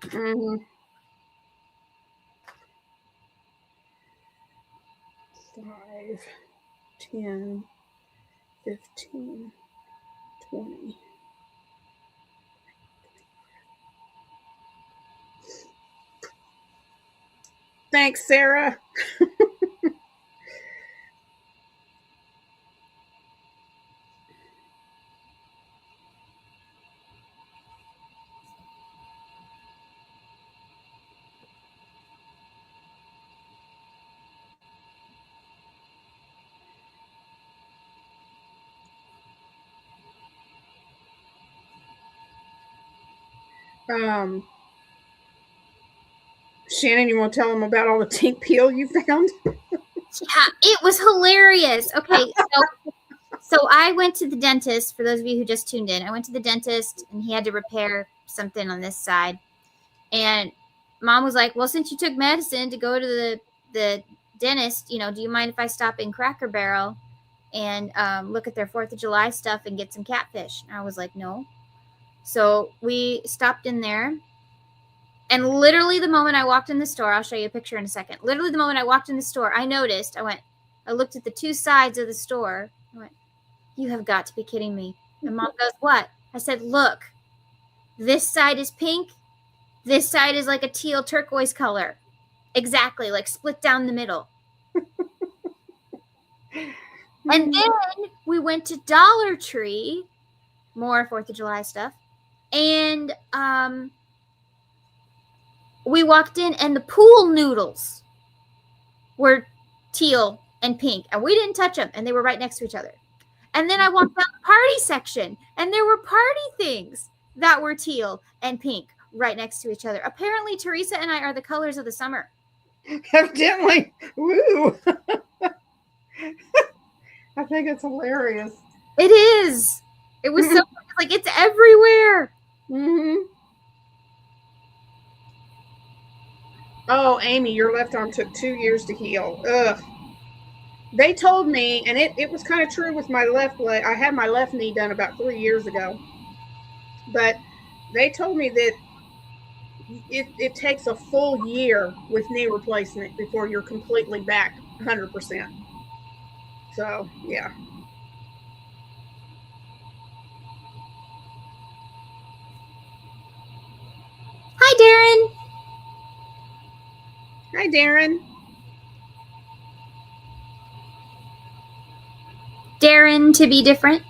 Mm-hmm. 5, 10, 15, 20. Thanks, Sarah. Um, Shannon, you want to tell them about all the Tink Peal you found? Yeah, it was hilarious. Okay, so I went to the dentist. For those of you who just tuned in, I went to the dentist and he had to repair something on this side. And Mom was like, "Well, since you took medicine to go to the dentist, do you mind if I stop in Cracker Barrel and look at their 4th of July stuff and get some catfish?" And I was like, "No." So we stopped in there. And literally the moment I walked in the store, I'll show you a picture in a second. Literally the moment I walked in the store, I looked at the two sides of the store. I went, "You have got to be kidding me." And Mom goes, "What?" I said, "Look, this side is pink. This side is like a teal turquoise color. Exactly, like split down the middle." And then we went to Dollar Tree, more 4th of July stuff. And we walked in and the pool noodles were teal and pink. And we didn't touch them. And they were right next to each other. And then I walked down the party section. And there were party things that were teal and pink right next to each other. Apparently, Teresa and I are the colors of the summer. Evidently. Woo. I think it's hilarious. It is. It was so like it's everywhere. Mm-hmm. Oh, Amy, your left arm took 2 years to heal. Ugh. They told me, and it was kind of true with my left leg. I had my left knee done about 3 years ago. But they told me that it takes a full year with knee replacement before you're completely back 100%. So, yeah. Hi, Darren. Hi, Darren. Darren to be different.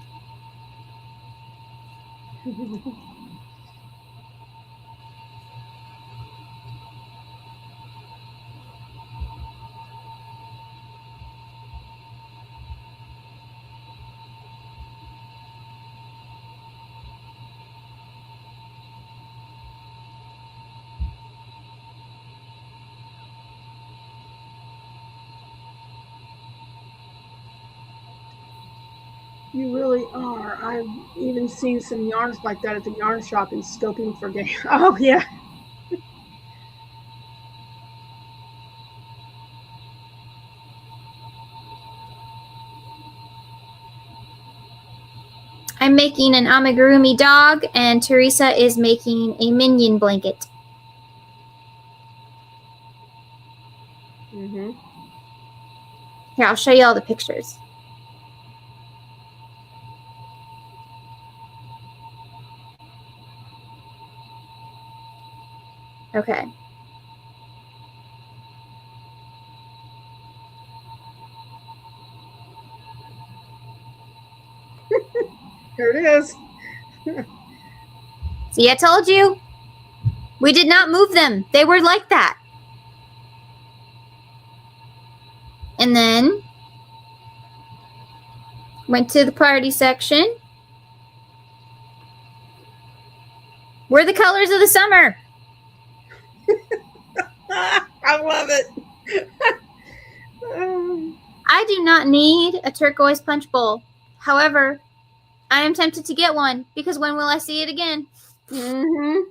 You really are. I've even seen some yarns like that at the yarn shop and scoping for game. Oh, yeah. I'm making an amigurumi dog, and Teresa is making a minion blanket. Mm-hmm. Here, I'll show you all the pictures. Okay. Here it is. See, I told you. We did not move them. They were like that. And then went to the party section. We're the colors of the summer. I love it. I do not need a turquoise punch bowl. However, I am tempted to get one because when will I see it again? Mm-hmm.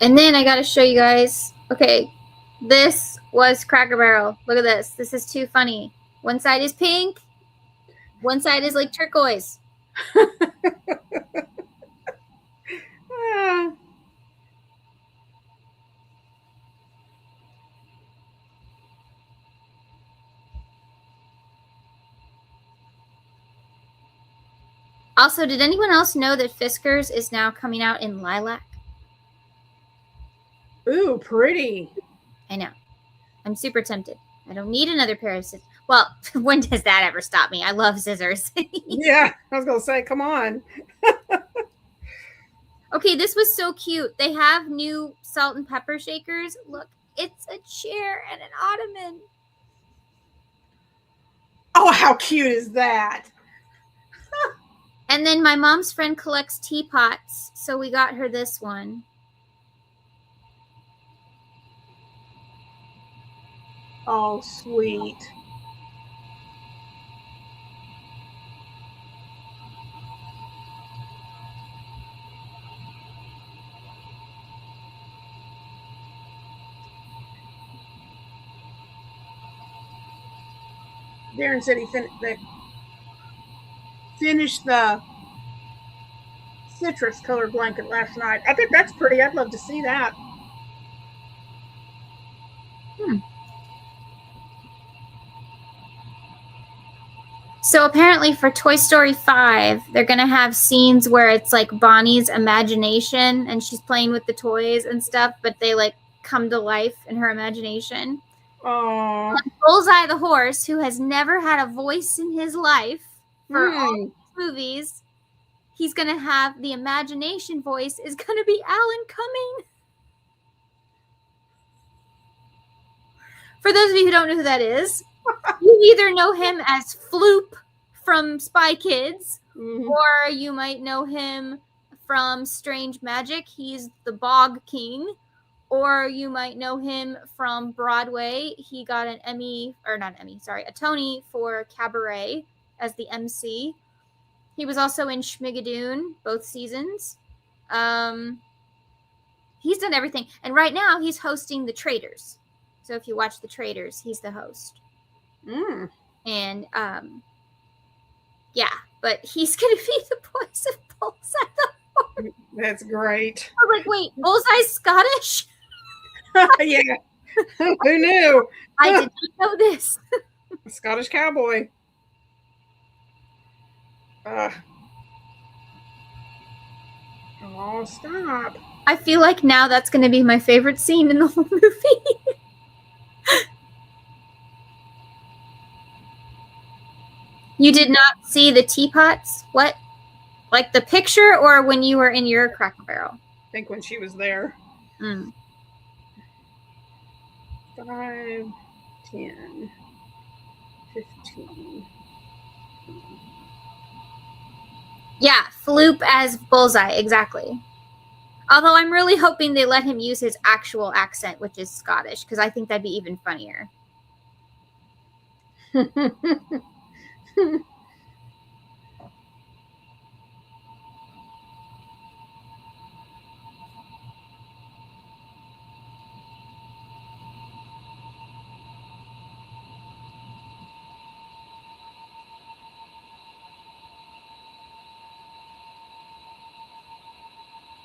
And then I got to show you guys. Okay, this was Cracker Barrel. Look at this. This is too funny. One side is pink. One side is like turquoise. Also, did anyone else know that Fiskars is now coming out in lilac? Ooh, pretty. I know. I'm super tempted. I don't need another pair of scissors. Well, when does that ever stop me? I love scissors. Yeah, I was going to say, come on. Okay, this was so cute. They have new salt and pepper shakers. Look, it's a chair and an ottoman. Oh, how cute is that? And then my mom's friend collects teapots, so we got her this one. Oh, sweet. Darren said he finished the citrus colored blanket last night. I think that's pretty. I'd love to see that. So apparently for Toy Story 5, they're going to have scenes where it's like Bonnie's imagination and she's playing with the toys and stuff, but they like come to life in her imagination. Oh. Bullseye the horse, who has never had a voice in his life for all these movies, he's going to have the imagination voice is going to be Alan Cumming. For those of you who don't know who that is, you either know him as Floop from Spy Kids, or you might know him from Strange Magic. He's the Bog King. Or you might know him from Broadway. He got an Emmy, or not an Emmy, sorry, a Tony for Cabaret as the MC. He was also in Schmigadoon, both seasons. He's done everything. And right now, he's hosting The Traitors. So if you watch The Traitors, he's the host. And, yeah, but he's going to be the voice of Bullseye the Horse. That's great. I was like, wait, Bullseye's Scottish? Yeah. Who knew? I did not know this. Scottish cowboy. Oh, stop. I feel like now that's going to be my favorite scene in the whole movie. You did not see the teapots? What? Like the picture or when you were in your Cracker Barrel? I think when she was there. 5, 10, 15. Yeah, Floop as Bullseye, exactly. Although I'm really hoping they let him use his actual accent, which is Scottish, because I think that'd be even funnier.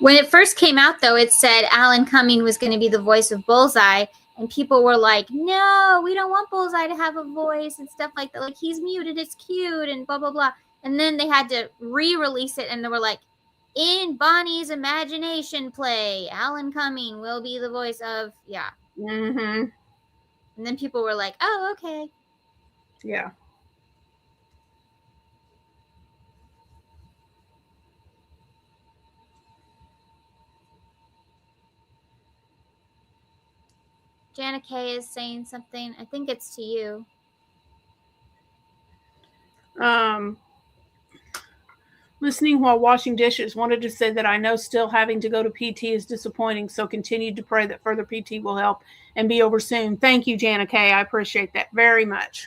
When it first came out, though, it said Alan Cumming was going to be the voice of Bullseye, and people were like, no, we don't want Bullseye to have a voice and stuff like that. Like, he's muted, it's cute, and blah, blah, blah. And then they had to re-release it, and they were like, in Bonnie's imagination play, Alan Cumming will be the voice of, yeah. And then people were like, oh, okay. Yeah. Jana K is saying something. I think it's to you. Listening while washing dishes. Wanted to say that I know still having to go to PT is disappointing, so continue to pray that further PT will help and be over soon. Thank you, Jana K. I appreciate that very much.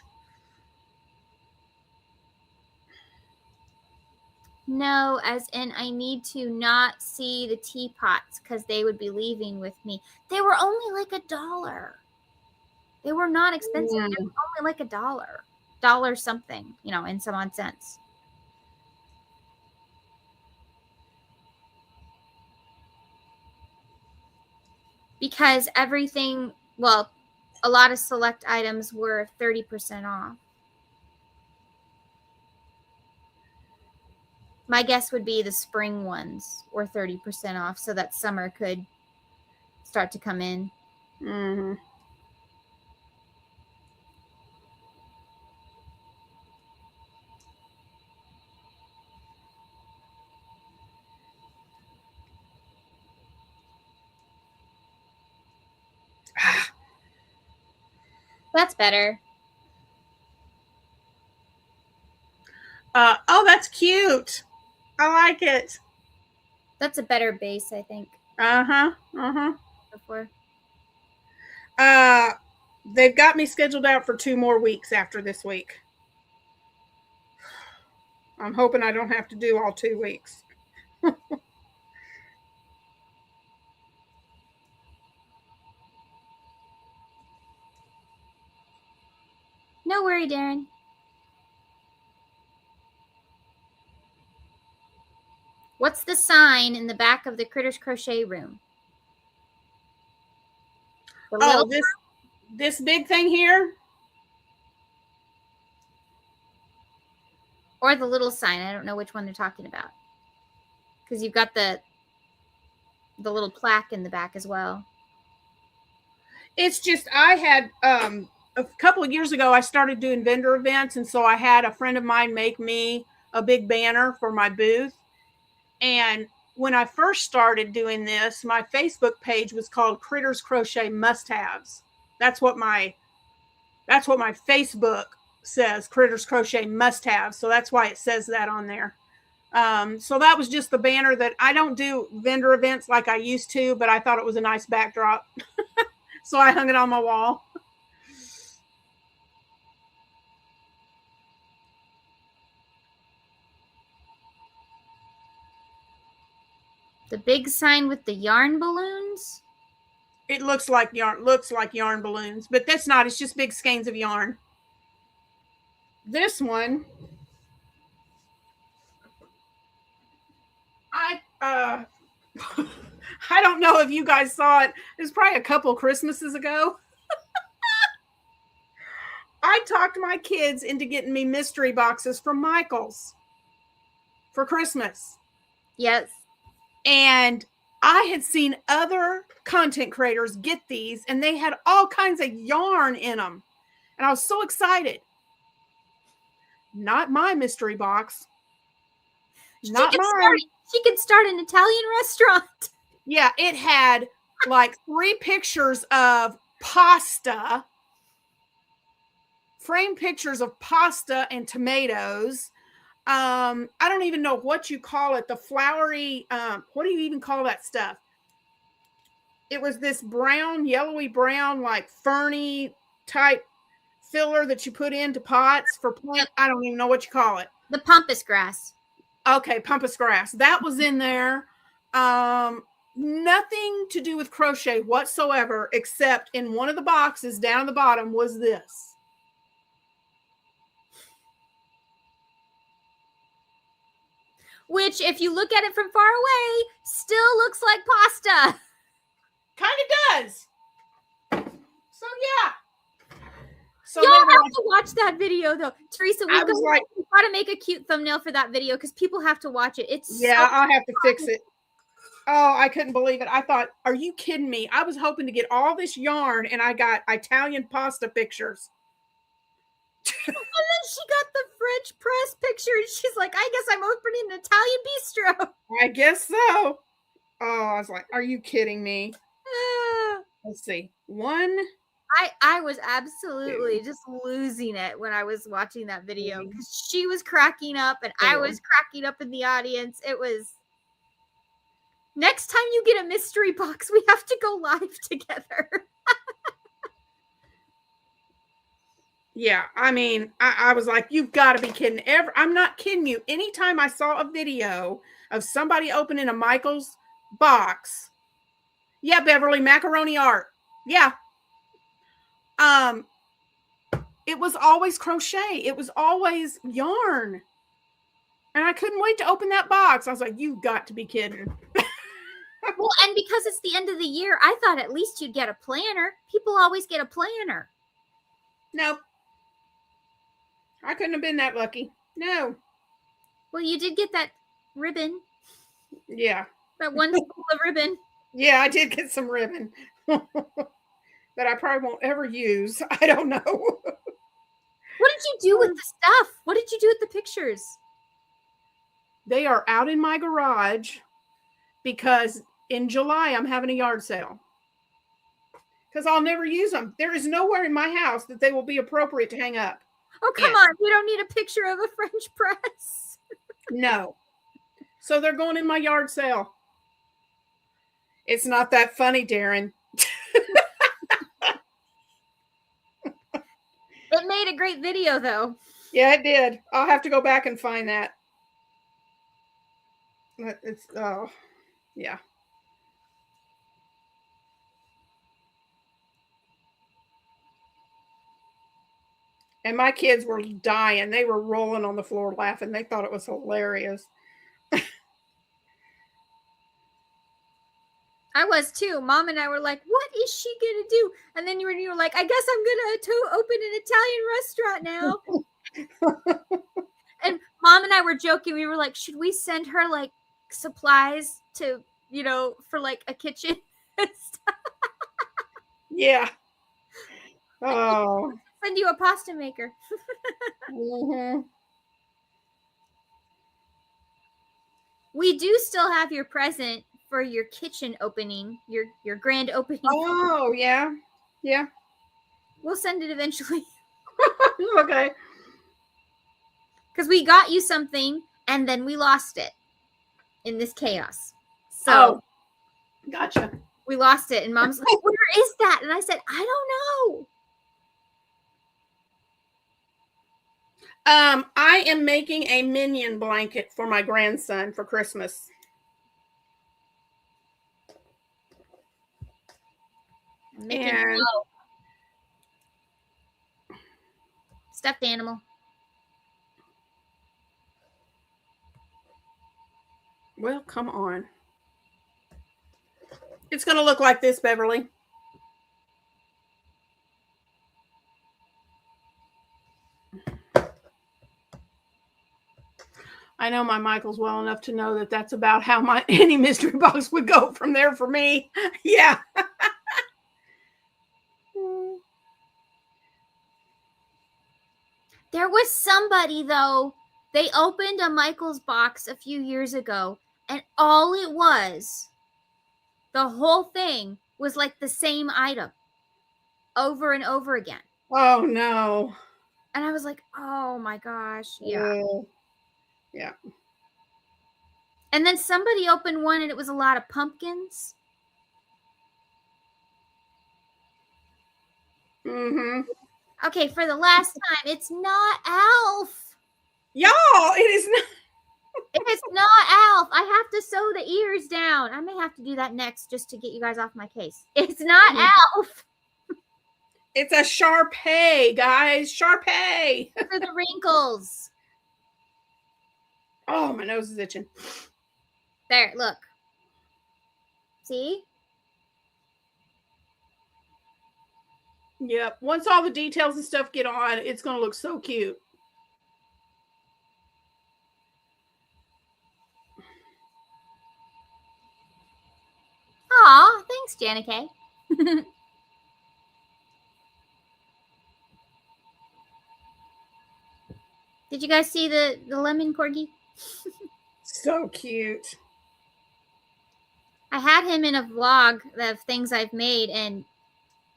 No, as in I need to not see the teapots because they would be leaving with me. They were only like $1. They were not expensive. They were only like $1 something, in some odd cents. Because everything, well, a lot of select items were 30% off. My guess would be the spring ones were 30% off so that summer could start to come in. That's better. Oh, that's cute. I like it. That's a better base, I think. Uh-huh. Uh-huh. Before. They've got me scheduled out for 2 more weeks after this week. I'm hoping I don't have to do all 2 weeks. No worry, Darren. What's the sign in the back of the Critters Crochet room? Oh, this big thing here? Or the little sign. I don't know which one they're talking about. Because you've got the little plaque in the back as well. It's just I had a couple of years ago I started doing vendor events, and so I had a friend of mine make me a big banner for my booth. And when I first started doing this, my Facebook page was called Critters Crochet Must-Haves. That's what my Facebook says, Critters Crochet Must-Haves. So that's why it says that on there. So that was just the banner. That I don't do vendor events like I used to, but I thought it was a nice backdrop. So I hung it on my wall. The big sign with the yarn balloons? It looks like yarn balloons, but that's not. It's just big skeins of yarn. This one, I don't know if you guys saw it. It was probably a couple Christmases ago. I talked my kids into getting me mystery boxes from Michael's for Christmas. Yes. And I had seen other content creators get these, and they had all kinds of yarn in them. And I was so excited. Not my mystery box. Not mine. She could start an Italian restaurant. Yeah, it had like 3 pictures of pasta, framed pictures of pasta and tomatoes. I don't even know what you call it. The floury, what do you even call that stuff? It was this brown, yellowy brown, like ferny type filler that you put into pots for plant. I don't even know what you call it. The pampas grass. Okay, pampas grass. That was in there. Nothing to do with crochet whatsoever, except in one of the boxes down at the bottom was this. Which, if you look at it from far away, still looks like pasta. Kind of does. So, yeah. So y'all have to watch that video, though. Teresa, we've got to make a cute thumbnail for that video because people have to watch it. I'll have to fix it. Oh, I couldn't believe it. I thought, are you kidding me? I was hoping to get all this yarn, and I got Italian pasta pictures. And then she got the French press picture, and she's like, I guess I'm opening an Italian bistro. I guess so. Oh, I was like, are you kidding me? Let's see. One. I was absolutely just losing it when I was watching that video because she was cracking up and I was cracking up in the audience. It was, next time you get a mystery box, we have to go live together. Yeah, I mean, I was like, you've got to be kidding. I'm not kidding you. Anytime I saw a video of somebody opening a Michael's box, yeah, Beverly, macaroni art. Yeah. It was always crochet. It was always yarn. And I couldn't wait to open that box. I was like, you've got to be kidding. Well, and because it's the end of the year, I thought at least you'd get a planner. People always get a planner. No. I couldn't have been that lucky. No. Well, you did get that ribbon. Yeah. That one spool of ribbon. Yeah, I did get some ribbon. That I probably won't ever use. I don't know. What did you do with the stuff? What did you do with the pictures? They are out in my garage because in July I'm having a yard sale. Because I'll never use them. There is nowhere in my house that they will be appropriate to hang up. Oh, come on. You don't need a picture of a French press. No. So they're going in my yard sale. It's not that funny, Darren. It made a great video, though. Yeah, it did. I'll have to go back and find that. It's, oh, yeah. And my kids were dying. They were rolling on the floor laughing. They thought it was hilarious. I was too. Mom and I were like, what is she going to do? And then you were like, I guess I'm going to open an Italian restaurant now. And Mom and I were joking. We were like, should we send her like supplies to, for like a kitchen and stuff? Yeah. Oh. Send you a pasta maker. Mm-hmm. We do still have your present for your kitchen opening, your grand opening. Oh, yeah. Yeah. We'll send it eventually. Okay. Because we got you something and then we lost it in this chaos. So, gotcha. We lost it. And Mom's like, where is that? And I said, I don't know. I am making a minion blanket for my grandson for Christmas. And stuffed animal. Well, come on. It's going to look like this, Beverly. I know my Michael's well enough to know that that's about how any mystery box would go from there for me. Yeah. There was somebody, though, they opened a Michael's box a few years ago, and all it was, the whole thing was like the same item over and over again. Oh, no. And I was like, oh, my gosh. Yeah. Yeah. And then somebody opened one, and it was a lot of pumpkins. Mm-hmm. Okay, for the last time, it's not Alf. Y'all, it is not. It's not Alf. I have to sew the ears down. I may have to do that next just to get you guys off my case. It's not Alf. It's a Shar-Pei, guys. Shar-Pei. For the wrinkles. Oh, my nose is itching. There, look. See? Yep. Once all the details and stuff get on, it's going to look so cute. Aw, thanks, Janica. Did you guys see the lemon corgi? So cute. I had him in a vlog of things I've made, and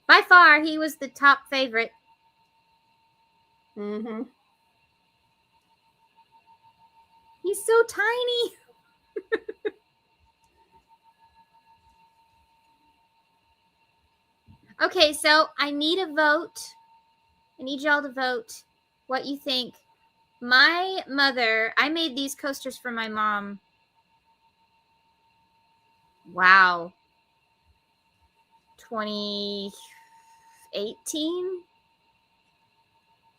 by far, he was the top favorite. Mm-hmm. He's so tiny. Okay, so I need a vote. I need y'all to vote what you think. My mother, I made these coasters for my mom. Wow. 2018?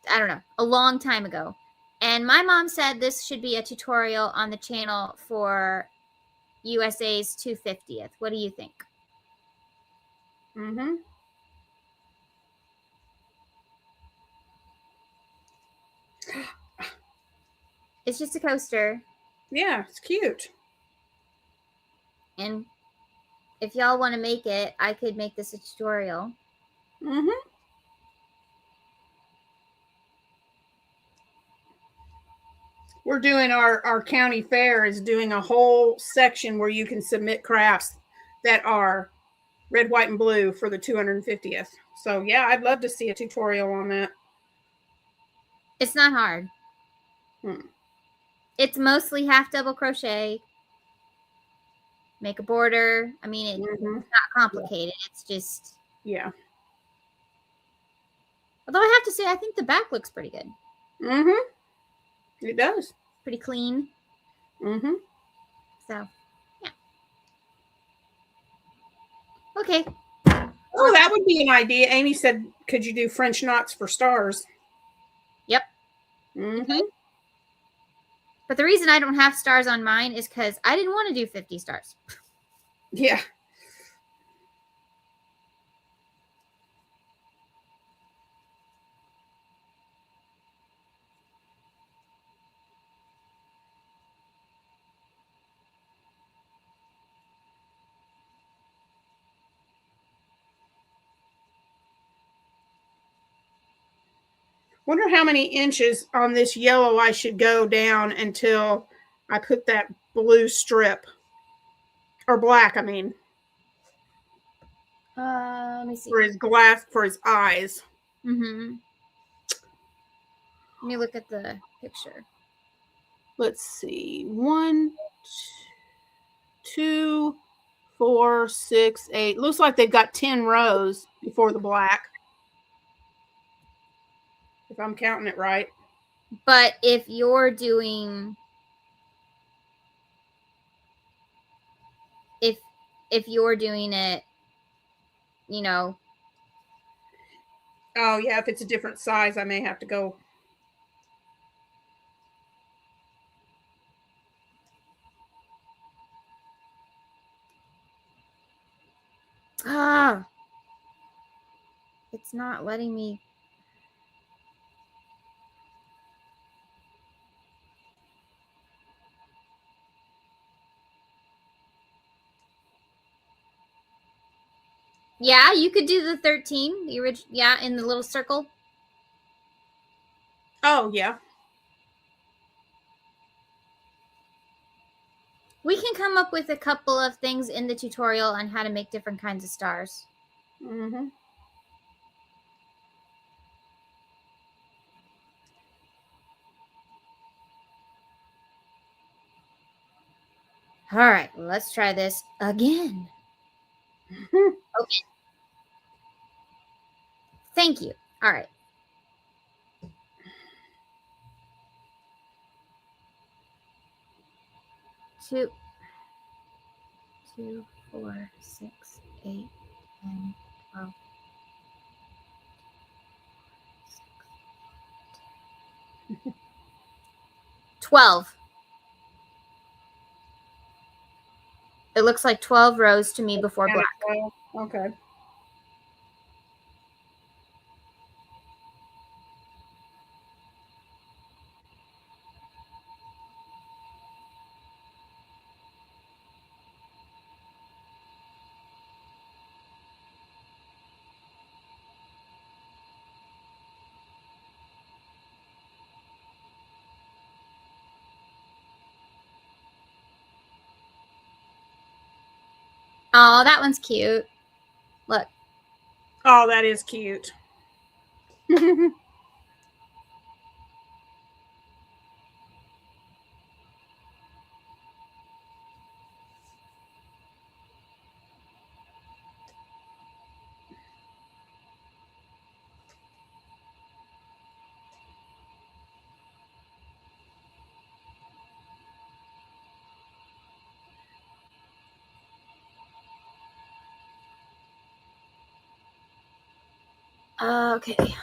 I don't know. A long time ago. And my mom said this should be a tutorial on the channel for USA's 250th. What do you think? Mm-hmm. It's just a coaster. Yeah, it's cute. And if y'all want to make it, I could make this a tutorial. Mm-hmm. We're doing our county fair is doing a whole section where you can submit crafts that are red, white, and blue for the 250th. So yeah, I'd love to see a tutorial on that. It's not hard. It's mostly half double crochet. Make a border. I mean, it's not complicated. Yeah. It's just... Yeah. Although I have to say, I think the back looks pretty good. It does. Pretty clean. So, yeah. Okay. Oh, that would be an idea. Amy said, could you do French knots for stars? Yep. But the reason I don't have stars on mine is because I didn't want to do 50 stars. Yeah. Wonder how many inches on this yellow I should go down until I put that blue strip. Or black, I mean. Let me see. For his glass, for his eyes. Let me look at the picture. Let's see. 1, 2, 4, 6, 8. Looks like they've got 10 rows before the black. If I'm counting it right. But if you're doing... If you're doing it, you know... Oh, yeah. If it's a different size, I may have to go... It's not letting me... Yeah, you could do the 13. The original, yeah, in the little circle. Oh, yeah. We can come up with a couple of things in the tutorial on how to make different kinds of stars. All right, let's try this again. Okay. Thank you. All right. Two, 4, 6, 8, 10, 12. 12. It looks like 12 rows to me before black. Okay. Oh, that one's cute. Look. Oh, that is cute. Okay.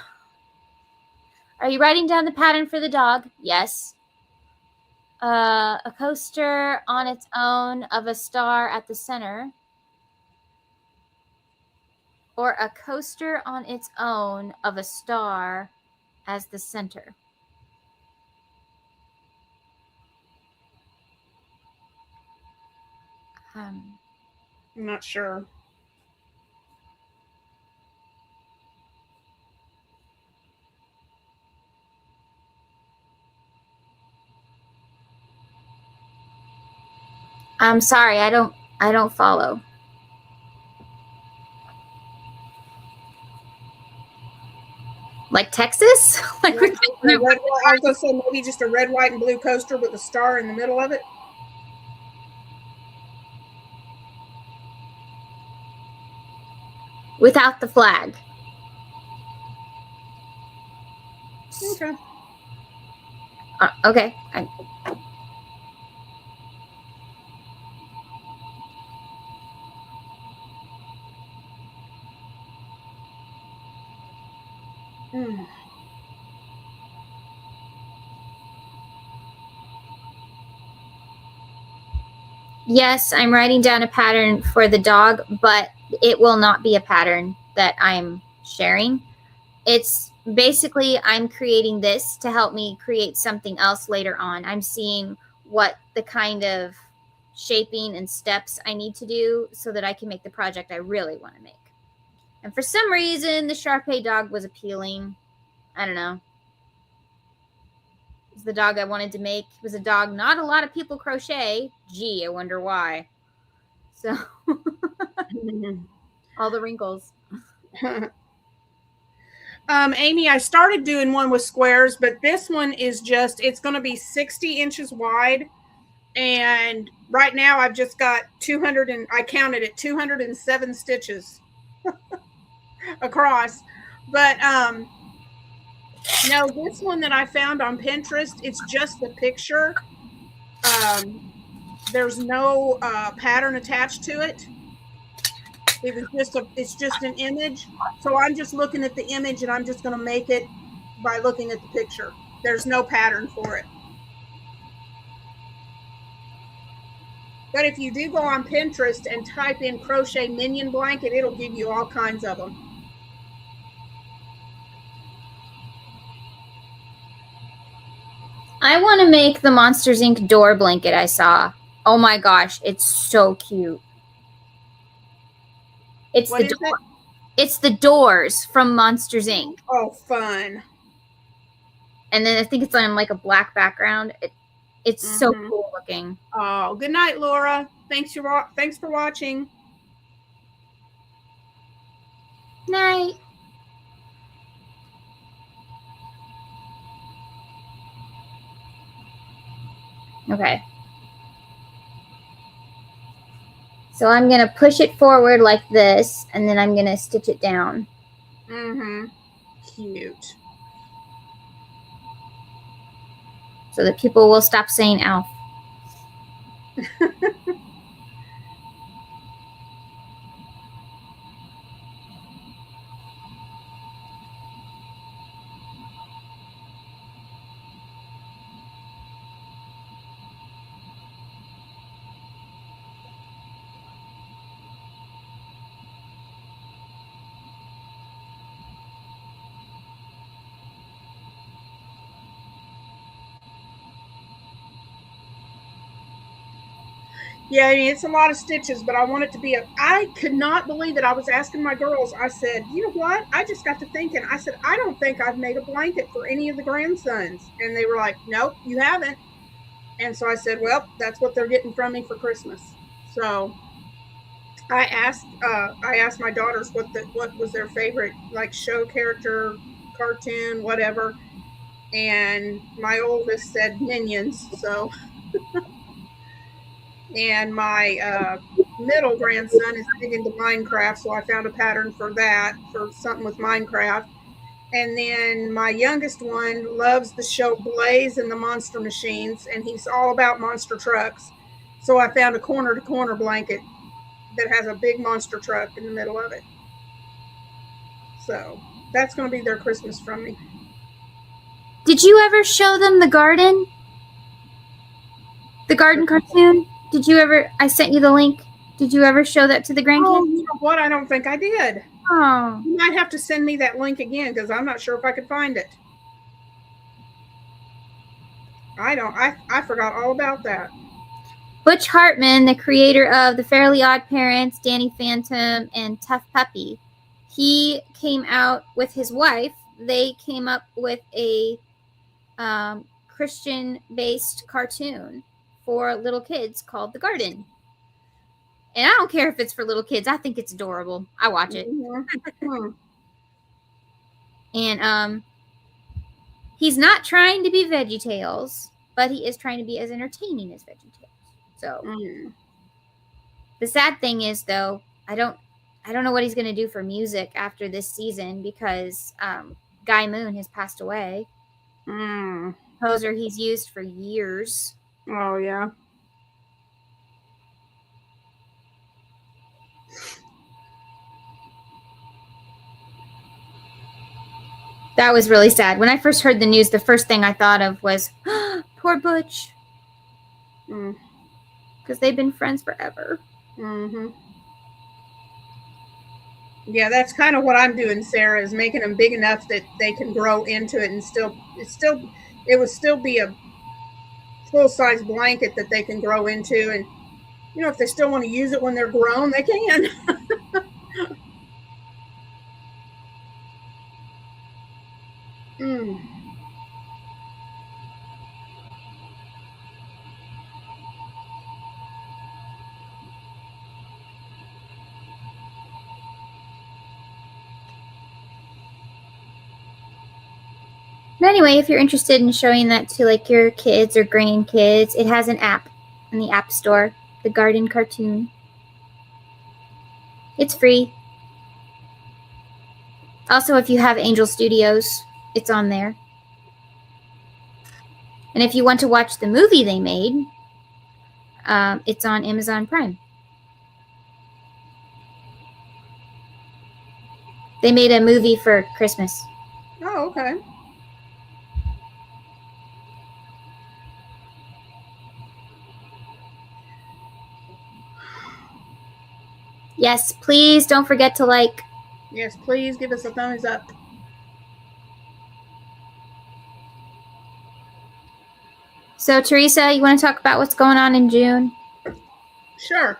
Are you writing down the pattern for the dog? Yes. A coaster on its own of a star at the center. Or a coaster on its own of a star as the center. I'm not sure. I'm sorry, I don't follow. Like Texas? Like I was going to say maybe just a red, white, and blue coaster with a star in the middle of it. Without the flag. Okay. Okay. Yes, I'm writing down a pattern for the dog, but it will not be a pattern that I'm sharing. It's basically I'm creating this to help me create something else later on. I'm seeing what the kind of shaping and steps I need to do so that I can make the project I really want to make. And for some reason, the Shar-Pei dog was appealing. I don't know. It's the dog I wanted to make. It was a dog not a lot of people crochet. Gee, I wonder why. So, all the wrinkles. Amy, I started doing one with squares, but this one is just, it's going to be 60 inches wide. And right now I've just got 200 and I counted it 207 stitches across. But no, this one that I found on Pinterest, it's just the picture. There's no pattern attached to it. It's just an image. So I'm just looking at the image and I'm just going to make it by looking at the picture. There's no pattern for it. But if you do go on Pinterest and type in crochet minion blanket, it'll give you all kinds of them. I want to make the Monsters Inc. door blanket I saw. Oh my gosh, it's so cute. It's what is it? It's the doors from Monsters Inc. Oh, fun. And then I think it's on like a black background. It's so cool looking. Oh, good night, Laura. Thanks for watching. Night. Okay. So I'm going to push it forward like this, and then I'm going to stitch it down. Cute. So that people will stop saying Alf. Yeah, I mean, it's a lot of stitches, but I want it to be I could not believe it. I was asking my girls, I said, you know what? I just got to thinking. I said, I don't think I've made a blanket for any of the grandsons. And they were like, nope, you haven't. And so I said, well, that's what they're getting from me for Christmas. So I asked my daughters what was their favorite, like, show character, cartoon, whatever. And my oldest said Minions. So and my middle grandson is big into Minecraft, so I found a pattern for that, for something with Minecraft. And then my youngest one loves the show Blaze and the Monster Machines, and he's all about monster trucks. So I found a corner-to-corner blanket that has a big monster truck in the middle of it. So that's going to be their Christmas from me. Did you ever show them the garden? The garden cartoon? Did you ever? I sent you the link. Did you ever show that to the grandkids? Oh, you know what? I don't think I did. Oh. You might have to send me that link again because I'm not sure if I could find it. I forgot all about that. Butch Hartman, the creator of The Fairly Odd Parents, Danny Phantom, and Tough Puppy, he came out with his wife. They came up with a Christian-based cartoon for little kids called The Garden. And I don't care if it's for little kids. I think it's adorable. I watch it. And he's not trying to be VeggieTales, but he is trying to be as entertaining as VeggieTales. So the sad thing is, though, I don't know what he's going to do for music after this season because Guy Moon has passed away. Composer he's used for years. Oh, yeah. That was really sad. When I first heard the news, the first thing I thought of was, poor Butch. Because they've been friends forever. Yeah, that's kind of what I'm doing, Sarah, is making them big enough that they can grow into it and it would still be a full-size blanket that they can grow into. And, you know, if they still want to use it when they're grown, they can. But anyway, if you're interested in showing that to like your kids or grandkids, it has an app in the App Store, the Garden Cartoon. It's free. Also, if you have Angel Studios, it's on there. And if you want to watch the movie they made, it's on Amazon Prime. They made a movie for Christmas. Oh, okay. Yes, please don't forget to like. Yes, please give us a thumbs up. So, Teresa, you want to talk about what's going on in June? Sure.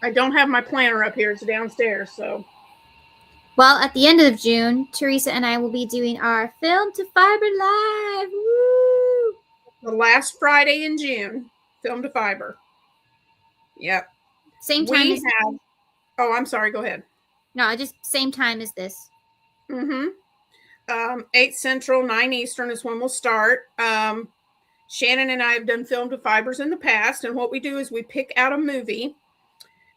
I don't have my planner up here. It's downstairs, so. Well, at the end of June, Teresa and I will be doing our Film to Fiber Live. Woo! The last Friday in June, Film to Fiber. Yep. Same time as... Oh, I'm sorry. Go ahead. No, just same time as this. 8 Central, 9 Eastern is when we'll start. Shannon and I have done Film to Fibers in the past, and what we do is we pick out a movie,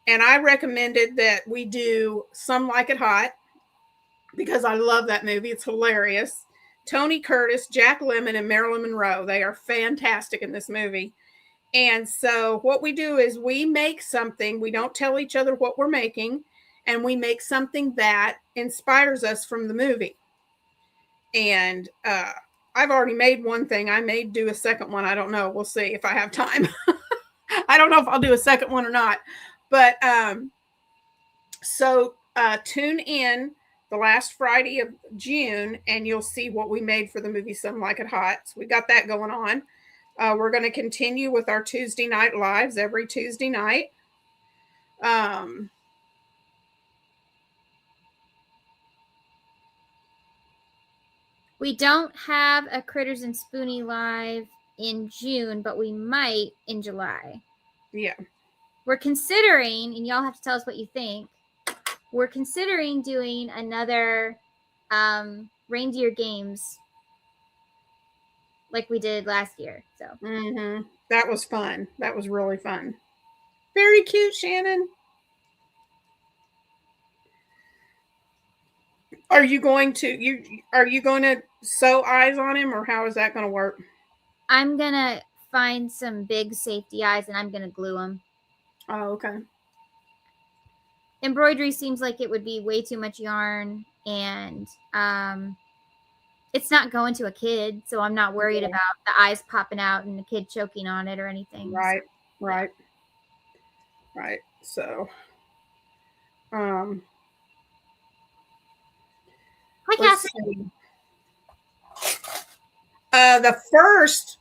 and I recommended that we do Some Like It Hot because I love that movie. It's hilarious. Tony Curtis, Jack Lemmon, and Marilyn Monroe. They are fantastic in this movie. And so what we do is we make something. We don't tell each other what we're making, and we make something that inspires us from the movie. And I've already made one thing. I may do a second one. I don't know. We'll see if I have time. I don't know if I'll do a second one or not. But so tune in the last Friday of June, and you'll see what we made for the movie Some Like It Hot. So we got that going on. We're going to continue with our Tuesday night lives every Tuesday night. We don't have a Critters and Spoonie live in June, but we might in July. Yeah. We're considering, and y'all have to tell us what you think, we're considering doing another reindeer games like we did last year. So that was fun. That was really fun. Very cute, Shannon. Are you going to sew eyes on him, or how is that going to work? I'm going to find some big safety eyes and I'm going to glue them. Oh, okay. Embroidery seems like it would be way too much yarn, and it's not going to a kid, so I'm not worried about the eyes popping out and the kid choking on it or anything. Right. So, hi, Cassie. The first,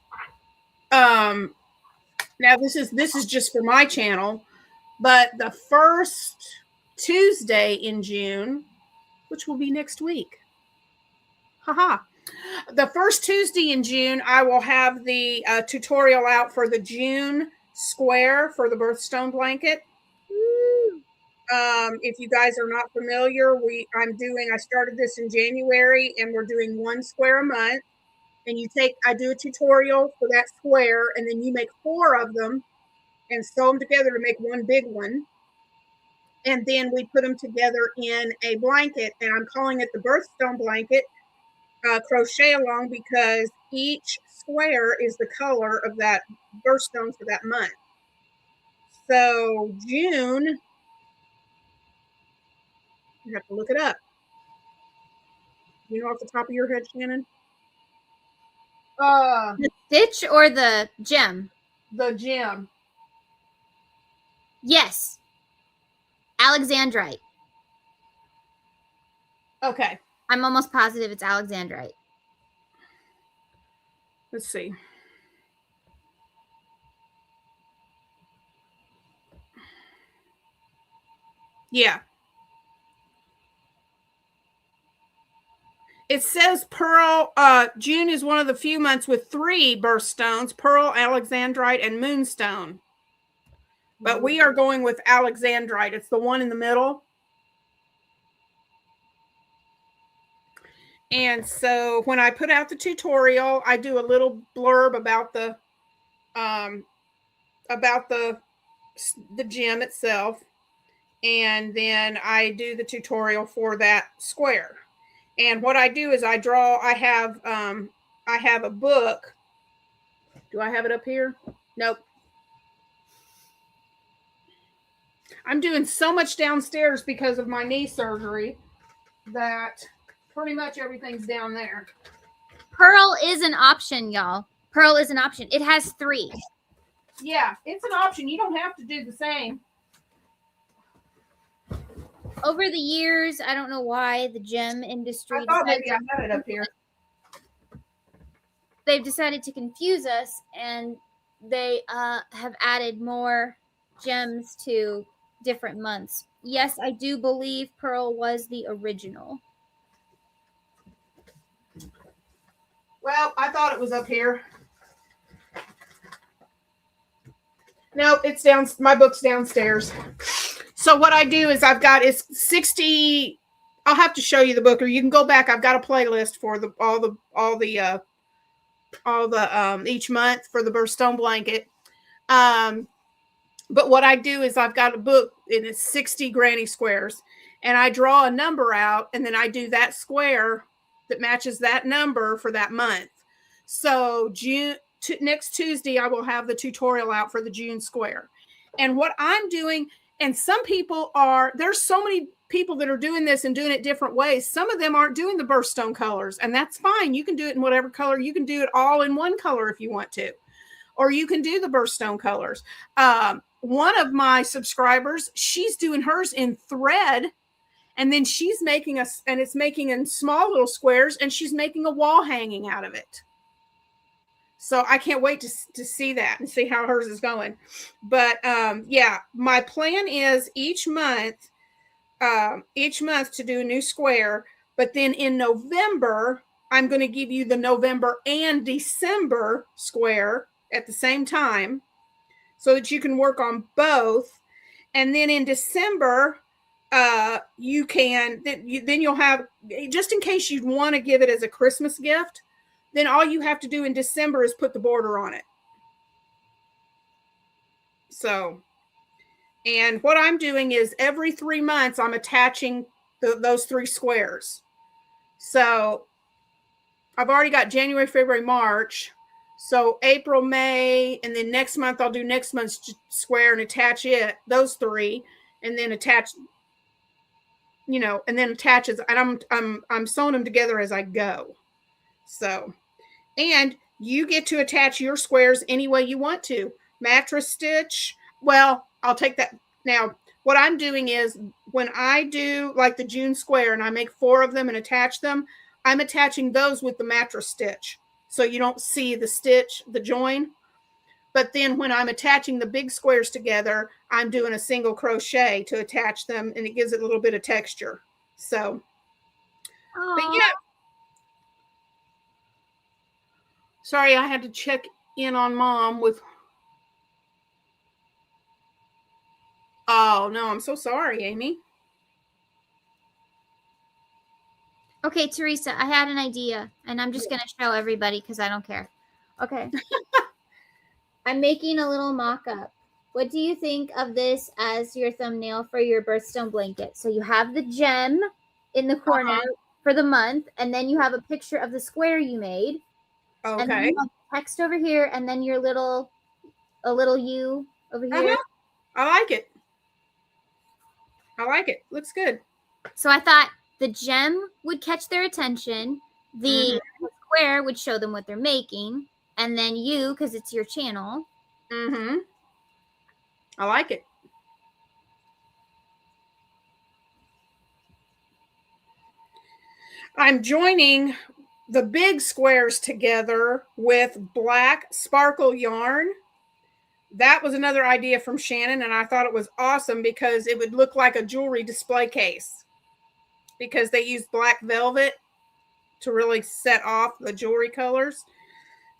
now this is just for my channel, but the first Tuesday in June, which will be next week. The first Tuesday in June, I will have the tutorial out for the June square for the birthstone blanket. Woo. If you guys are not familiar, I started this in January, and we're doing 1 square a month. And I do a tutorial for that square, and then you make 4 of them and sew them together to make one big one. And then we put them together in a blanket, and I'm calling it the birthstone blanket, crochet along, because each square is the color of that birthstone for that month. So June, you have to look it up. You know off the top of your head, Shannon? The stitch or the gem? The gem. Yes. Alexandrite. Okay. I'm almost positive it's Alexandrite. Let's see. Yeah. It says pearl. June is one of the few months with 3 birthstones: pearl, alexandrite, and moonstone. But we are going with alexandrite. It's the one in the middle. And so when I put out the tutorial, I do a little blurb about the gem itself, and then I do the tutorial for that square. And what I do is I draw. I have a book. Do I have it up here? Nope. I'm doing so much downstairs because of my knee surgery that pretty much everything's down there. Pearl is an option, y'all. Pearl is an option. It has 3. Yeah, it's an option. You don't have to do the same. Over the years, I don't know why the gem industry. I thought maybe I had it up here. They've decided to confuse us, and they have added more gems to different months. Yes, I do believe Pearl was the original. Well, I thought it was up here. Nope, it's down. My book's downstairs. So what I do is it's 60. I'll have to show you the book, or you can go back. I've got a playlist for each month for the birthstone blanket. But what I do is I've got a book, and it's 60 granny squares, and I draw a number out, and then I do that square that matches that number for that month. So next Tuesday, I will have the tutorial out for the June square. And what I'm doing, and there's so many people that are doing this and doing it different ways. Some of them aren't doing the birthstone colors, and that's fine. You can do it in whatever color. You can do it all in one color if you want to, or you can do the birthstone colors. One of my subscribers, she's doing hers in thread, and then she's making and it's making in small little squares, and she's making a wall hanging out of it. So I can't wait to see that and see how hers is going. But yeah, my plan is each month to do a new square. But then in November, I'm going to give you the November and December square at the same time, so that you can work on both. And then in December, you can, then you'll have, just in case you'd want to give it as a Christmas gift, then all you have to do in December is put the border on it. So, and what I'm doing is every 3 months, I'm attaching those 3 squares. So I've already got January, February, March. So April, May, and then next month I'll do next month's square and attach those 3, and then attach, and then attaches, and I'm sewing them together as I go. So, and you get to attach your squares any way you want to. Mattress stitch. Well, I'll take that. Now, what I'm doing is when I do like the June square and I make 4 of them and attach them, I'm attaching those with the mattress stitch, so you don't see the stitch, the join. But then when I'm attaching the big squares together, I'm doing a single crochet to attach them, and it gives it a little bit of texture. So, but yeah. Sorry, I had to check in on Mom with. Oh, no, I'm so sorry, Amy. Okay, Teresa, I had an idea, and I'm just going to show everybody because I don't care. Okay. I'm making a little mock-up. What do you think of this as your thumbnail for your birthstone blanket? So you have the gem in the corner for the month, and then you have a picture of the square you made. Okay. And then you have text over here, and then a little U over here. I like it. I like it. Looks good. So I thought the gem would catch their attention. The square would show them what they're making. And then you, because it's your channel. Mm-hmm. I like it. I'm joining the big squares together with black sparkle yarn. That was another idea from Shannon, and I thought it was awesome because it would look like a jewelry display case because they use black velvet to really set off the jewelry colors.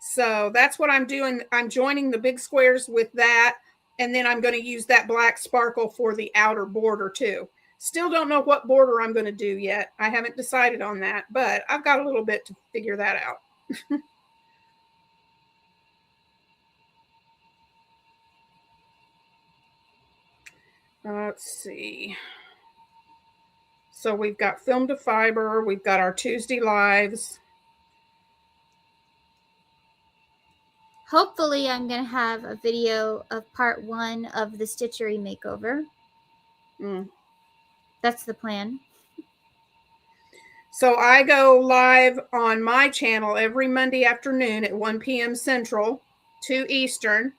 So that's what I'm doing. I'm joining the big squares with that, and then I'm going to use that black sparkle for the outer border too. Still don't know what border I'm going to do yet. I haven't decided on that, but I've got a little bit to figure that out. Let's see. So we've got Film to Fiber. We've got our Tuesday lives. Hopefully, I'm going to have a video of part 1 of the stitchery makeover. That's the plan. So I go live on my channel every Monday afternoon at 1 p.m. Central, 2 Eastern,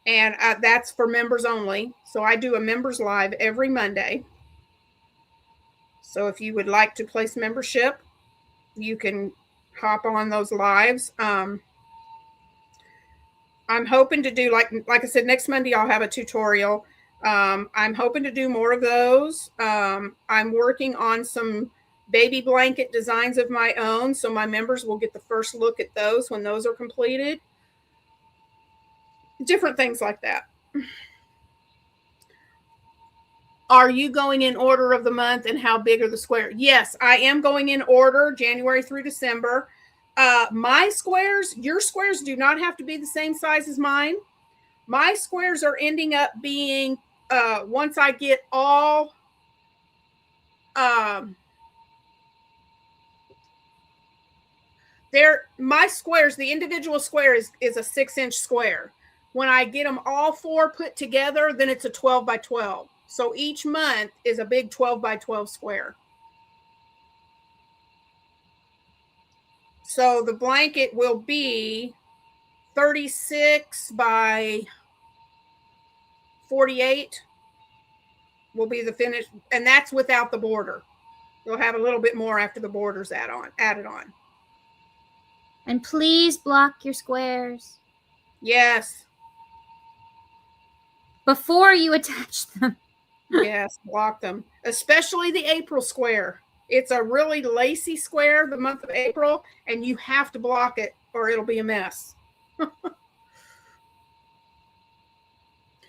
and that's for members only. So I do a members live every Monday. So if you would like to place membership, you can hop on those lives. I'm hoping to do, like I said, next Monday I'll have a tutorial. I'm hoping to do more of those. I'm working on some baby blanket designs of my own, so my members will get the first look at those when those are completed. Different things like that. Are you going in order of the month, and how big are the squares? Yes, I am going in order, January through December. My squares, your squares do not have to be the same size as mine. My squares are ending up being, once I get all, my squares, the individual square is a 6-inch square. When I get them all 4 put together, then it's a 12 by 12. So each month is a big 12 by 12 square. So the blanket will be 36 by 48 will be the finish, and that's without the border. You'll have a little bit more after the border's added on. And please block your squares. Yes. Before you attach them. Yes, block them. Especially the April square. It's a really lacy square the month of April, and you have to block it or it'll be a mess.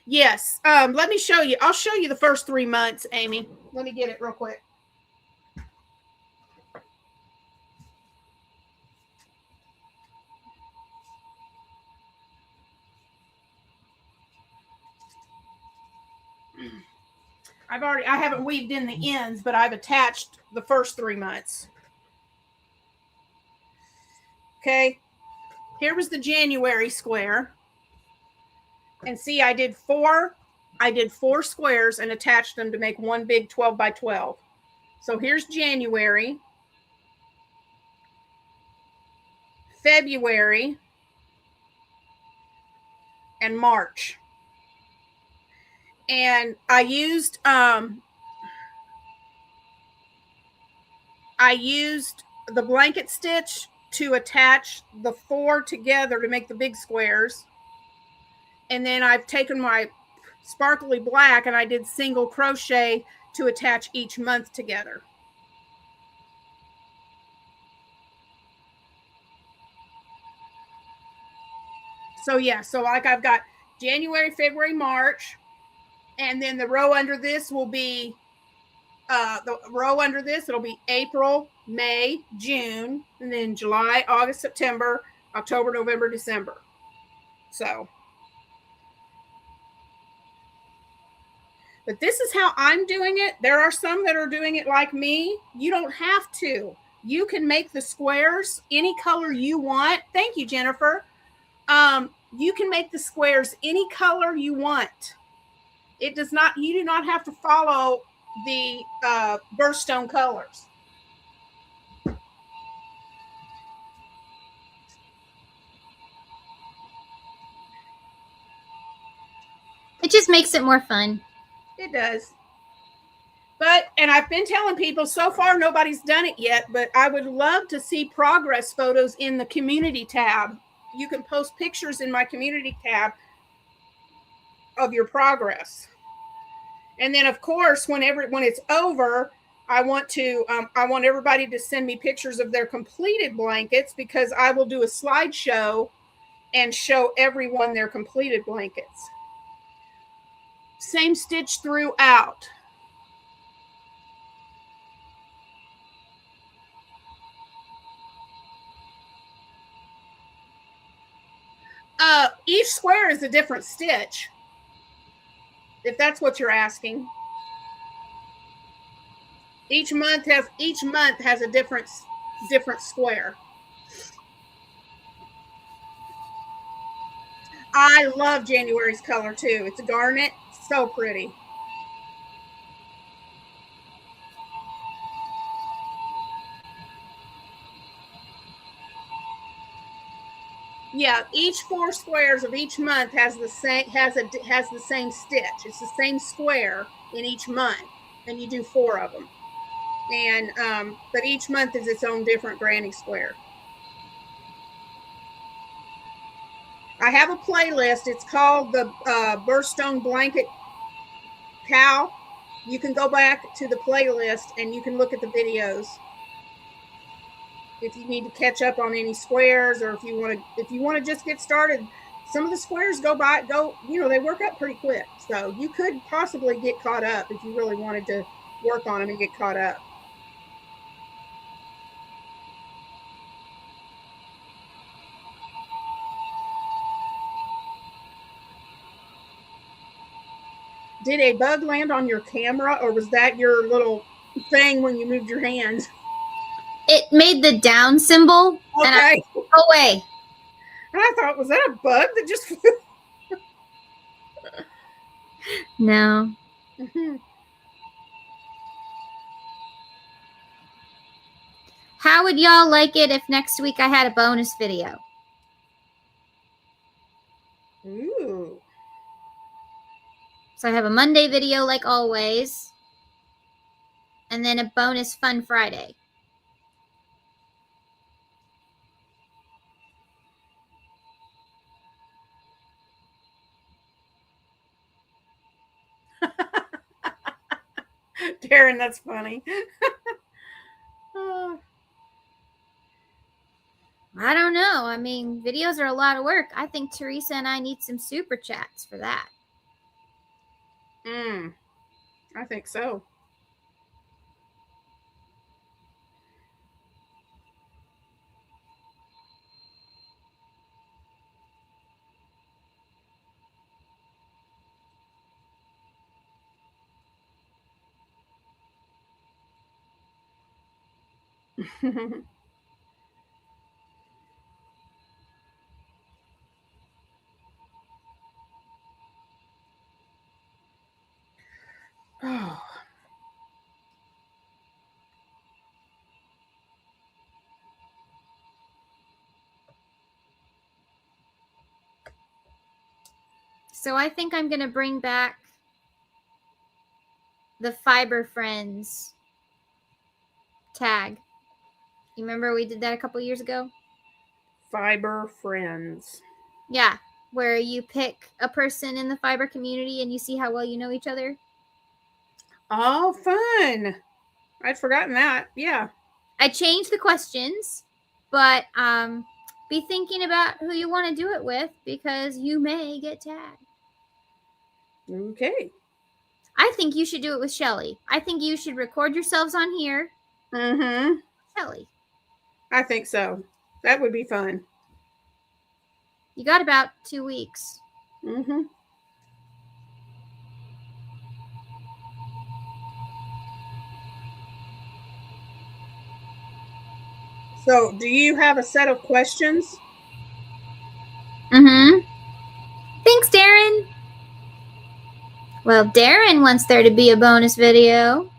Yes. Let me show you. I'll show you the first 3 months, Amy. Let me get it real quick. I haven't weaved in the ends, but I've attached the first 3 months. Okay. Here was the January square. And see, I did 4 squares and attached them to make one big 12 by 12. So here's January, February, and March. And I used the blanket stitch to attach the 4 together to make the big squares. And then I've taken my sparkly black and I did single crochet to attach each month together. So yeah, so like I've got January, February, March, And then the row under this will be, it'll be April, May, June, and then July, August, September, October, November, December. So, but this is how I'm doing it. There are some that are doing it like me. You don't have to. You can make the squares any color you want. Thank you, Jennifer. You can make the squares any color you want. It does not, you do not have to follow the birthstone colors. It just makes it more fun. It does. But, and I've been telling people, so far nobody's done it yet, but I would love to see progress photos in the community tab. You can post pictures in my community tab of your progress. And then of course, when it's over, I want everybody to send me pictures of their completed blankets, because I will do a slideshow and show everyone their completed blankets. Same stitch throughout. Each square is a different stitch, if that's what you're asking. Each month has a different square. I love January's color too. It's a garnet, so pretty. Yeah, each 4 squares of each month has the same stitch. It's the same square in each month, and you do 4 of them. And but each month is its own different granny square. I have a playlist. It's called the Birthstone Blanket Cow. You can go back to the playlist and you can look at the videos if you need to catch up on any squares, or if you want to just get started. Some of the squares they work up pretty quick. So you could possibly get caught up if you really wanted to work on them and get caught up. Did a bug land on your camera, or was that your little thing when you moved your hand? It made the down symbol. Okay. And I go away. And I thought, was that a bug that just flew? No. Mm-hmm. How would y'all like it if next week I had a bonus video? Ooh. So I have a Monday video like always, and then a bonus Fun Friday. Darren, that's funny. I don't know. I mean, videos are a lot of work. I think Teresa and I need some super chats for that. I think so. Oh. So I think I'm going to bring back the Fiber Friends tag. You remember we did that a couple years ago? Fiber Friends. Yeah, where you pick a person in the fiber community and you see how well you know each other. Oh, fun. I'd forgotten that. Yeah. I changed the questions, but be thinking about who you want to do it with, because you may get tagged. Okay. I think you should do it with Shelly. I think you should record yourselves on here. Mm-hmm. Shelly. I think so. That would be fun. You got about 2 weeks. Mm-hmm. So, do you have a set of questions? Mm-hmm. Thanks, Darren. Well, Darren wants there to be a bonus video.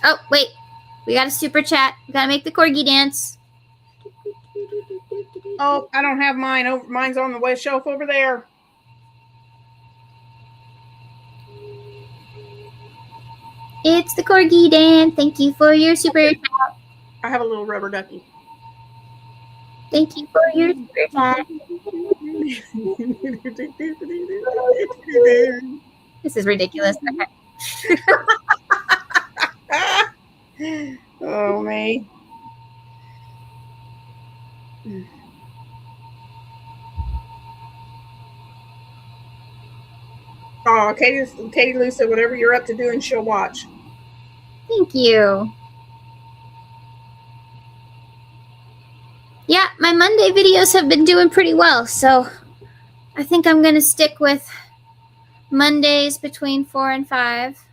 Oh, wait. We got a super chat. We got to make the corgi dance. Oh, I don't have mine. Oh, mine's on the shelf over there. It's the corgi dance. Thank you for your super chat. I have a little rubber ducky. Thank you for your super chat. This is ridiculous. Okay. Oh, me. Oh, Katie Lou said, whatever you're up to doing, she'll watch. Thank you. Yeah, my Monday videos have been doing pretty well, so I think I'm going to stick with Mondays between 4 and 5.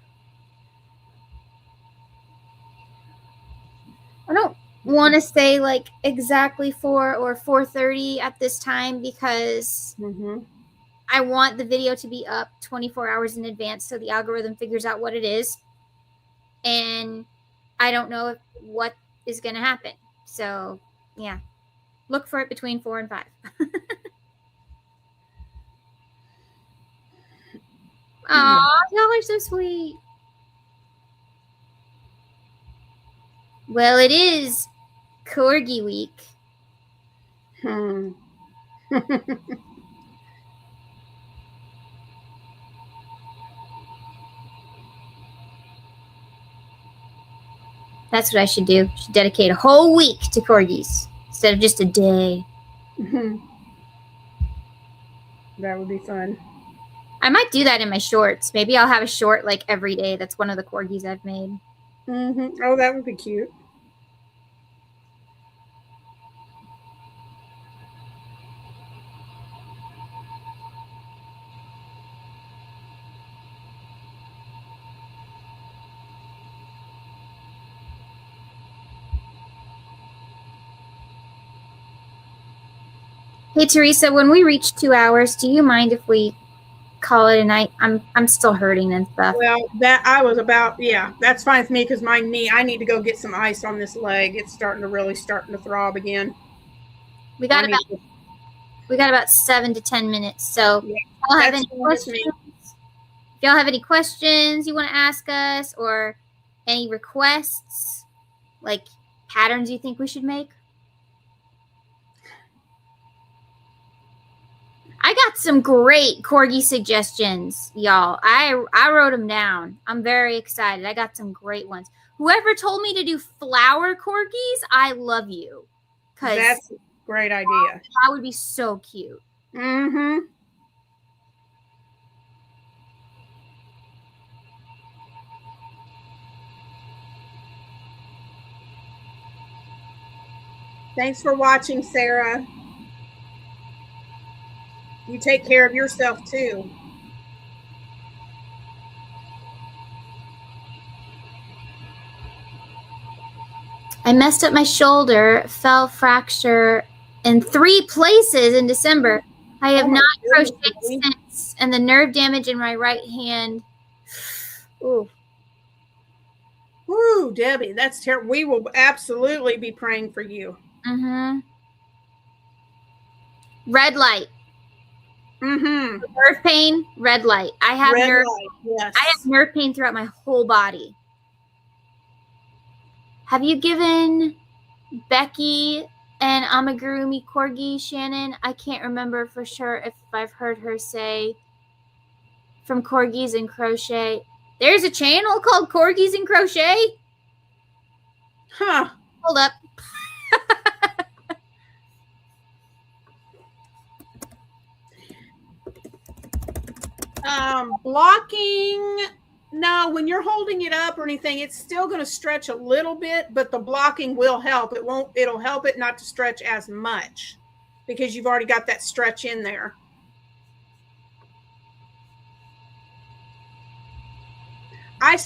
I don't want to say like exactly 4 or 4:30 at this time because I want the video to be up 24 hours in advance so the algorithm figures out what it is. And I don't know what is going to happen. So, yeah. Look for it between 4 and 5. Aw, y'all are so sweet. Well, it is Corgi Week. That's what I should do. I should dedicate a whole week to corgis instead of just a day. That would be fun. I might do that in my shorts. Maybe I'll have a short like every day. That's one of the corgis I've made. Oh, that would be cute. Hey Teresa, when we reach 2 hours, do you mind if we call it a night? I'm still hurting and stuff. Well, that's fine with me because my knee, I need to go get some ice on this leg. It's starting to throb again. We got about 7 to 10 minutes. So if y'all have any questions you want to ask us or any requests, like patterns you think we should make? I got some great corgi suggestions, y'all. I wrote them down. I'm very excited. I got some great ones. Whoever told me to do flower corgis, I love you. That's a great idea. That would be so cute. Thanks for watching, Sarah. You take care of yourself too. I messed up my shoulder, fell fracture in 3 places in December. I have not crocheted since, and the nerve damage in my right hand. Ooh. Woo, Debbie, that's terrible. We will absolutely be praying for you. Red light. Nerve pain, red light. I have nerve pain throughout my whole body. Have you given Becky an amigurumi corgi, Shannon? I can't remember for sure if I've heard her say from Corgis and Crochet. There's a channel called Corgis and Crochet? Huh. Hold up. Blocking, no, when you're holding it up or anything, it's still going to stretch a little bit, but the blocking will help. It'll help it not to stretch as much because you've already got that stretch in there. I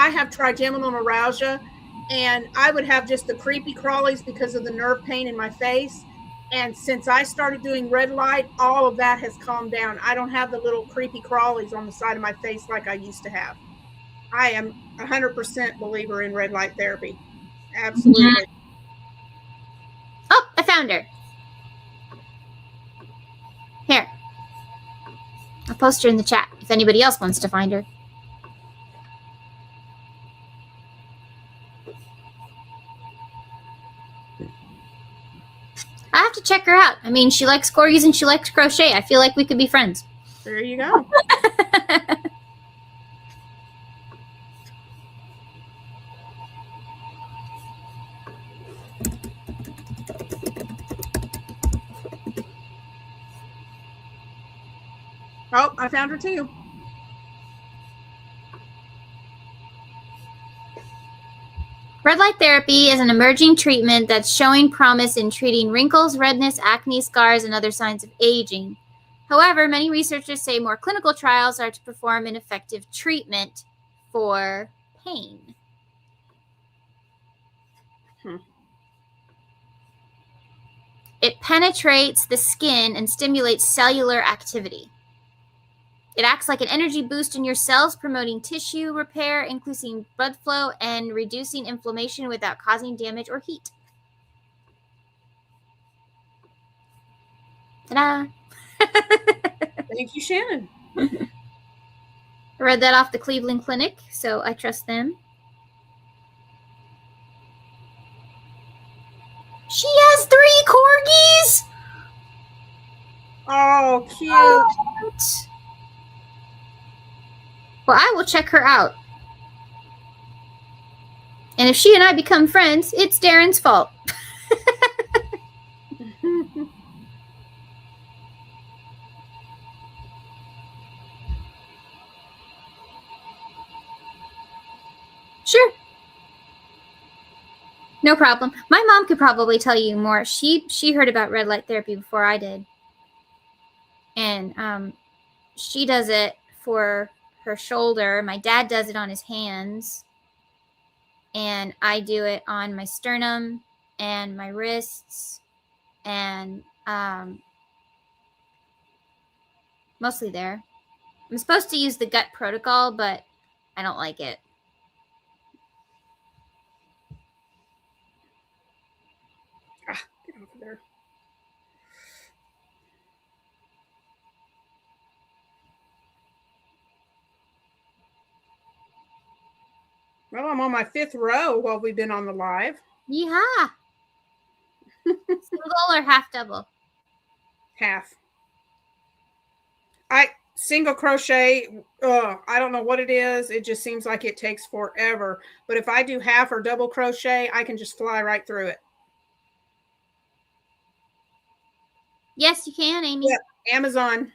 have trigeminal neuralgia, and I would have just the creepy crawlies because of the nerve pain in my face. And since I started doing red light, all of that has calmed down. I don't have the little creepy crawlies on the side of my face like I used to have. I am 100% believer in red light therapy. Absolutely. Oh, I found her. Here. I'll post her in the chat if anybody else wants to find her. I have to check her out. I mean, she likes corgis and she likes crochet. I feel like we could be friends. There you go. Oh, I found her too. Red light therapy is an emerging treatment that's showing promise in treating wrinkles, redness, acne, scars, and other signs of aging. However, many researchers say more clinical trials are to perform an effective treatment for pain. It penetrates the skin and stimulates cellular activity. It acts like an energy boost in your cells, promoting tissue repair, increasing blood flow, and reducing inflammation without causing damage or heat. Ta-da! Thank you, Shannon. I read that off the Cleveland Clinic, so I trust them. She has 3 corgis! Oh, cute. What? Well, I will check her out. And if she and I become friends, it's Darren's fault. Sure. No problem. My mom could probably tell you more. She heard about red light therapy before I did. And she does it for her shoulder. My dad does it on his hands. And I do it on my sternum and my wrists and mostly there. I'm supposed to use the gut protocol, but I don't like it. Get over there. Well, I'm on my 5th row while we've been on the live. Yeehaw! Single or half double? Half. Single crochet, I don't know what it is. It just seems like it takes forever. But if I do half or double crochet, I can just fly right through it. Yes, you can, Amy. Yep, Amazon.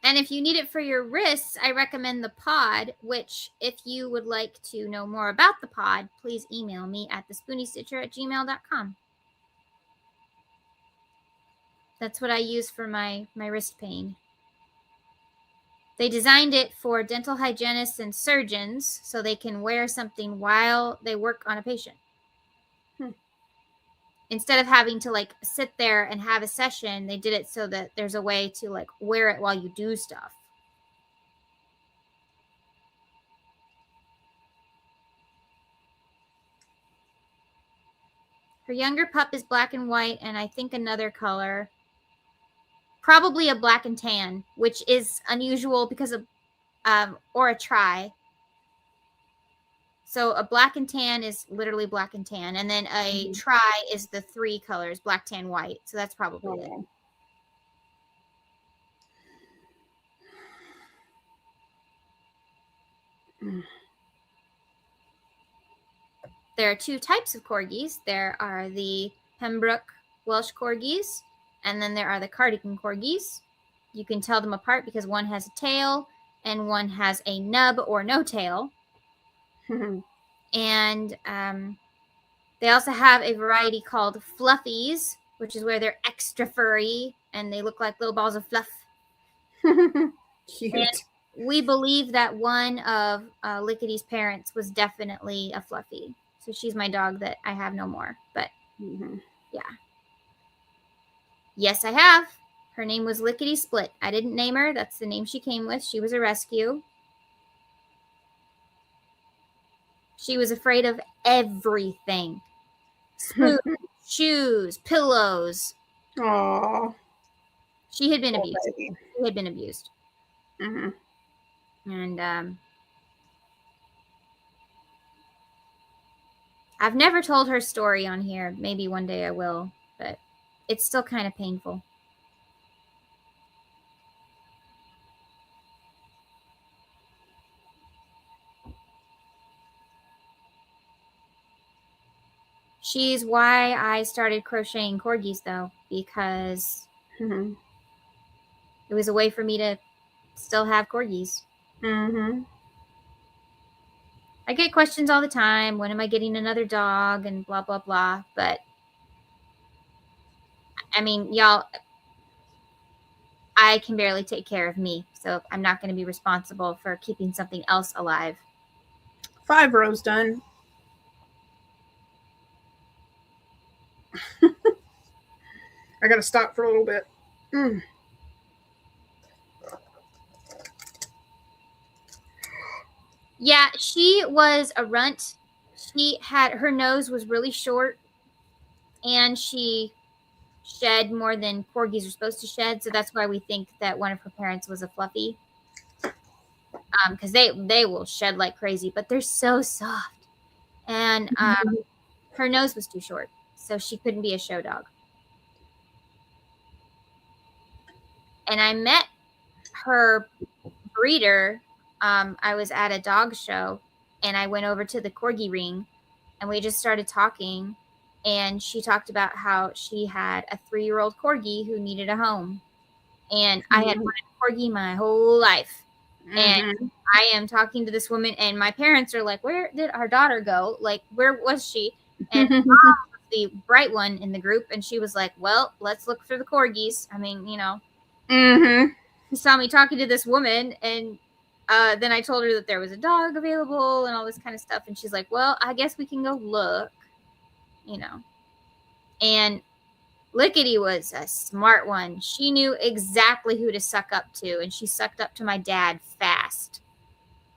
And if you need it for your wrists, I recommend the pod, which if you would like to know more about the pod, please email me at thespooniestitcher@gmail.com. That's what I use for my wrist pain. They designed it for dental hygienists and surgeons so they can wear something while they work on a patient. Instead of having to sit there and have a session, they did it so that there's a way to wear it while you do stuff. Her younger pup is black and white, and I think another color. Probably a black and tan, which is unusual because of, or a tri. So a black and tan is literally black and tan. And then a tri is the 3 colors, black, tan, white. So that's probably it. There are 2 types of corgis. There are the Pembroke Welsh corgis, And then there are the cardigan corgis. You can tell them apart because one has a tail and one has a nub or no tail. And they also have a variety called fluffies, which is where they're extra furry and they look like little balls of fluff. Cute. And we believe that one of Lickity's parents was definitely a fluffy. So she's my dog that I have no more. But yeah. Yes, I have. Her name was Lickety Split. I didn't name her. That's the name she came with. She was a rescue. She was afraid of everything. Spoons, shoes, pillows. Aww. She had been abused. Baby. She had been abused. Mm-hmm. And I've never told her story on here. Maybe one day I will, but it's still kind of painful. She's why I started crocheting corgis, though, because it was a way for me to still have corgis. I get questions all the time. When am I getting another dog? And blah, blah, blah. But, I mean, y'all, I can barely take care of me. So I'm not going to be responsible for keeping something else alive. 5 rows done. I got to stop for a little bit. Yeah, she was a runt. Her nose was really short, and she shed more than corgis are supposed to shed. So that's why we think that one of her parents was a fluffy. Because they will shed like crazy, but they're so soft. And her nose was too short, so she couldn't be a show dog. And I met her breeder. I was at a dog show, and I went over to the corgi ring, and we just started talking. And she talked about how she had a 3-year-old corgi who needed a home. And I had wanted a corgi my whole life. And I am talking to this woman, and my parents are like, where did our daughter go? Like, where was she? And Mom was the bright one in the group, and she was like, well, let's look for the corgis. I mean, you know. She saw me talking to this woman, and then I told her that there was a dog available and all this kind of stuff. And she's like, well, I guess we can go look, you know. And Lickety was a smart one. She knew exactly who to suck up to, and she sucked up to my dad fast.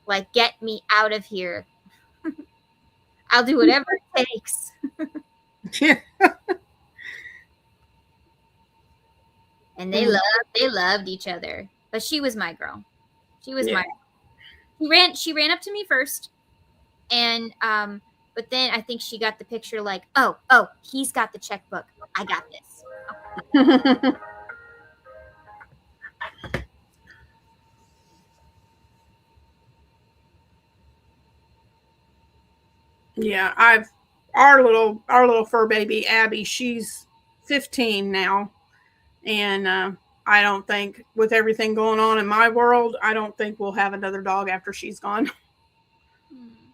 Like, get me out of here. I'll do whatever it takes. And they loved each other. But she was my girl. She was my girl. She ran up to me first. And but then I think she got the picture like, oh, he's got the checkbook. I got this. Yeah, our little fur baby Abby, she's 15 now, and I don't think, with everything going on in my world, I don't think we'll have another dog after she's gone.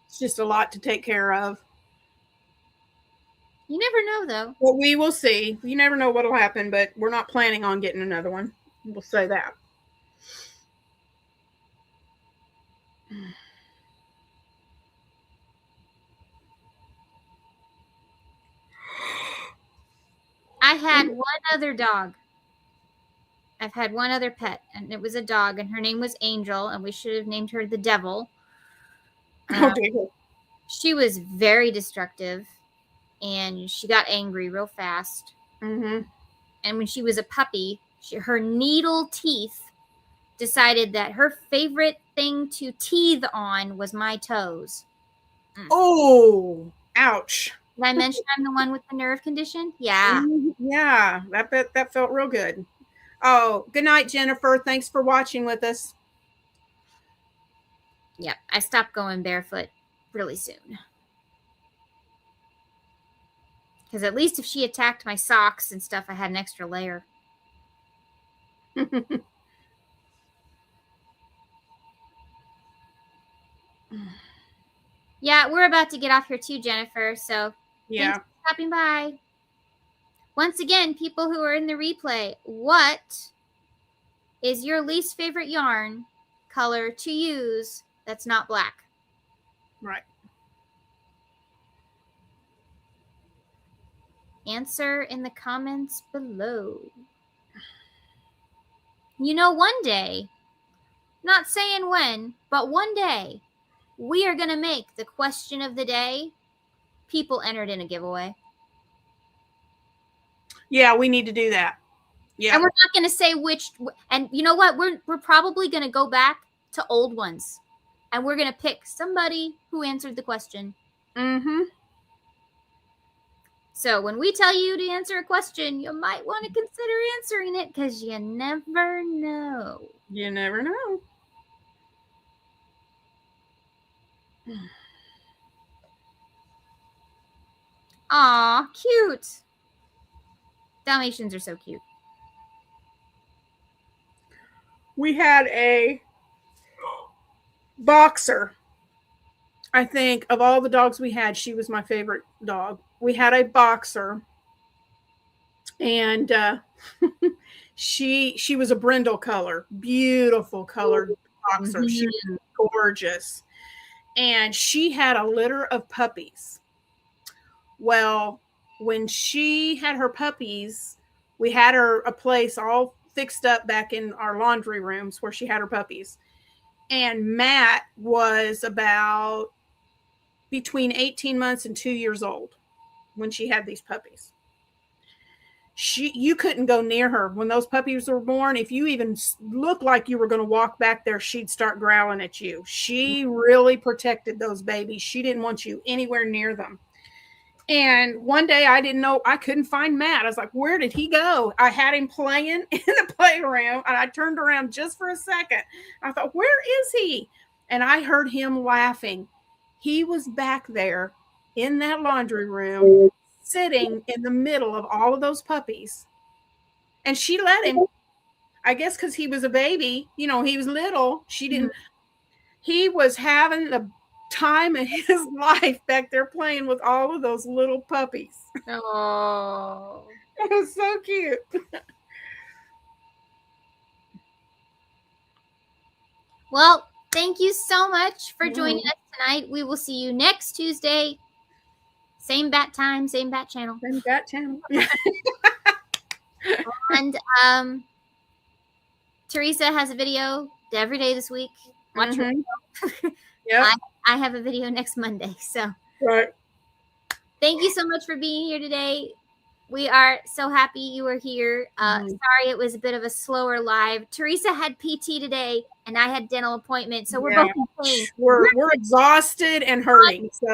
It's just a lot to take care of. You never know, though. Well, we will see. You never know what'll happen, but we're not planning on getting another one. We'll say that. I had one other dog. I've had one other pet, and it was a dog, and her name was Angel, and we should have named her the Devil. She was very destructive, and she got angry real fast. And when she was a puppy, her needle teeth decided that her favorite thing to teeth on was my toes. Oh, ouch. Did I mention I'm the one with the nerve condition? Yeah. Yeah, that felt real good. Oh, good night, Jennifer. Thanks for watching with us. Yep, I stopped going barefoot really soon. Because at least if she attacked my socks and stuff, I had an extra layer. Yeah, we're about to get off here too, Jennifer. So Yeah. thanks for stopping by. Once again, people who are in the replay, what is your least favorite yarn color to use that's not black? Right. Answer in the comments below. You know, one day, not saying when, but one day, we are going to make the question of the day people entered in a giveaway. Yeah, we need to do that. Yeah. And we're not going to say which. And you know what? We're probably going to go back to old ones. And we're going to pick somebody who answered the question. Mm-hmm. So when we tell you to answer a question, you might want to consider answering it because you never know. You never know. Aw, cute. Dalmatians are so cute. We had a boxer. I think of all the dogs we had, she was my favorite dog. We had a boxer, and she was a brindle color, beautiful colored boxer. She was gorgeous, and she had a litter of puppies. Well, when she had her puppies, we had her a place all fixed up back in our laundry rooms where she had her puppies. And Matt was about between 18 months and 2 years old when she had these puppies. You couldn't go near her when those puppies were born. If you even looked like you were going to walk back there, she'd start growling at you. She really protected those babies. She didn't want you anywhere near them. And one day I didn't know, I couldn't find Matt. I was like, where did he go? I had him playing in the playroom, and I turned around just for a second. I thought, where is he? And I heard him laughing. He was back there in that laundry room, sitting in the middle of all of those puppies. And she let him, I guess because he was a baby, he was little. She didn't, he was having the time of his life back there playing with all of those little puppies. Oh. It was so cute. Well, thank you so much for joining us tonight. We will see you next Tuesday. Same bat time, same bat channel. Same bat channel. And Teresa has a video every day this week. Watch her. Yep. I have a video next Monday. So right. Thank you so much for being here today. We are so happy you were here. Sorry it was a bit of a slower live. Teresa had PT today, and I had dental appointment, so we're both in pain. We're exhausted and hurting. So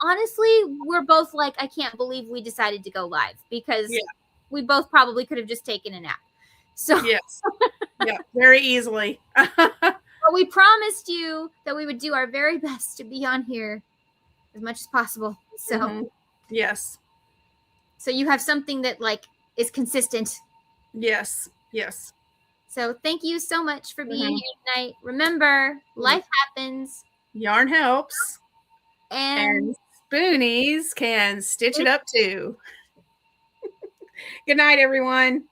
honestly, we're both like, I can't believe we decided to go live because we both probably could have just taken a nap. So yes, yeah, very easily. But we promised you that we would do our very best to be on here as much as possible. So yes. So you have something that like is consistent. Yes. Yes. So thank you so much for being here tonight. Remember, life happens. Yarn helps. And spoonies can stitch it up too. Good night, everyone.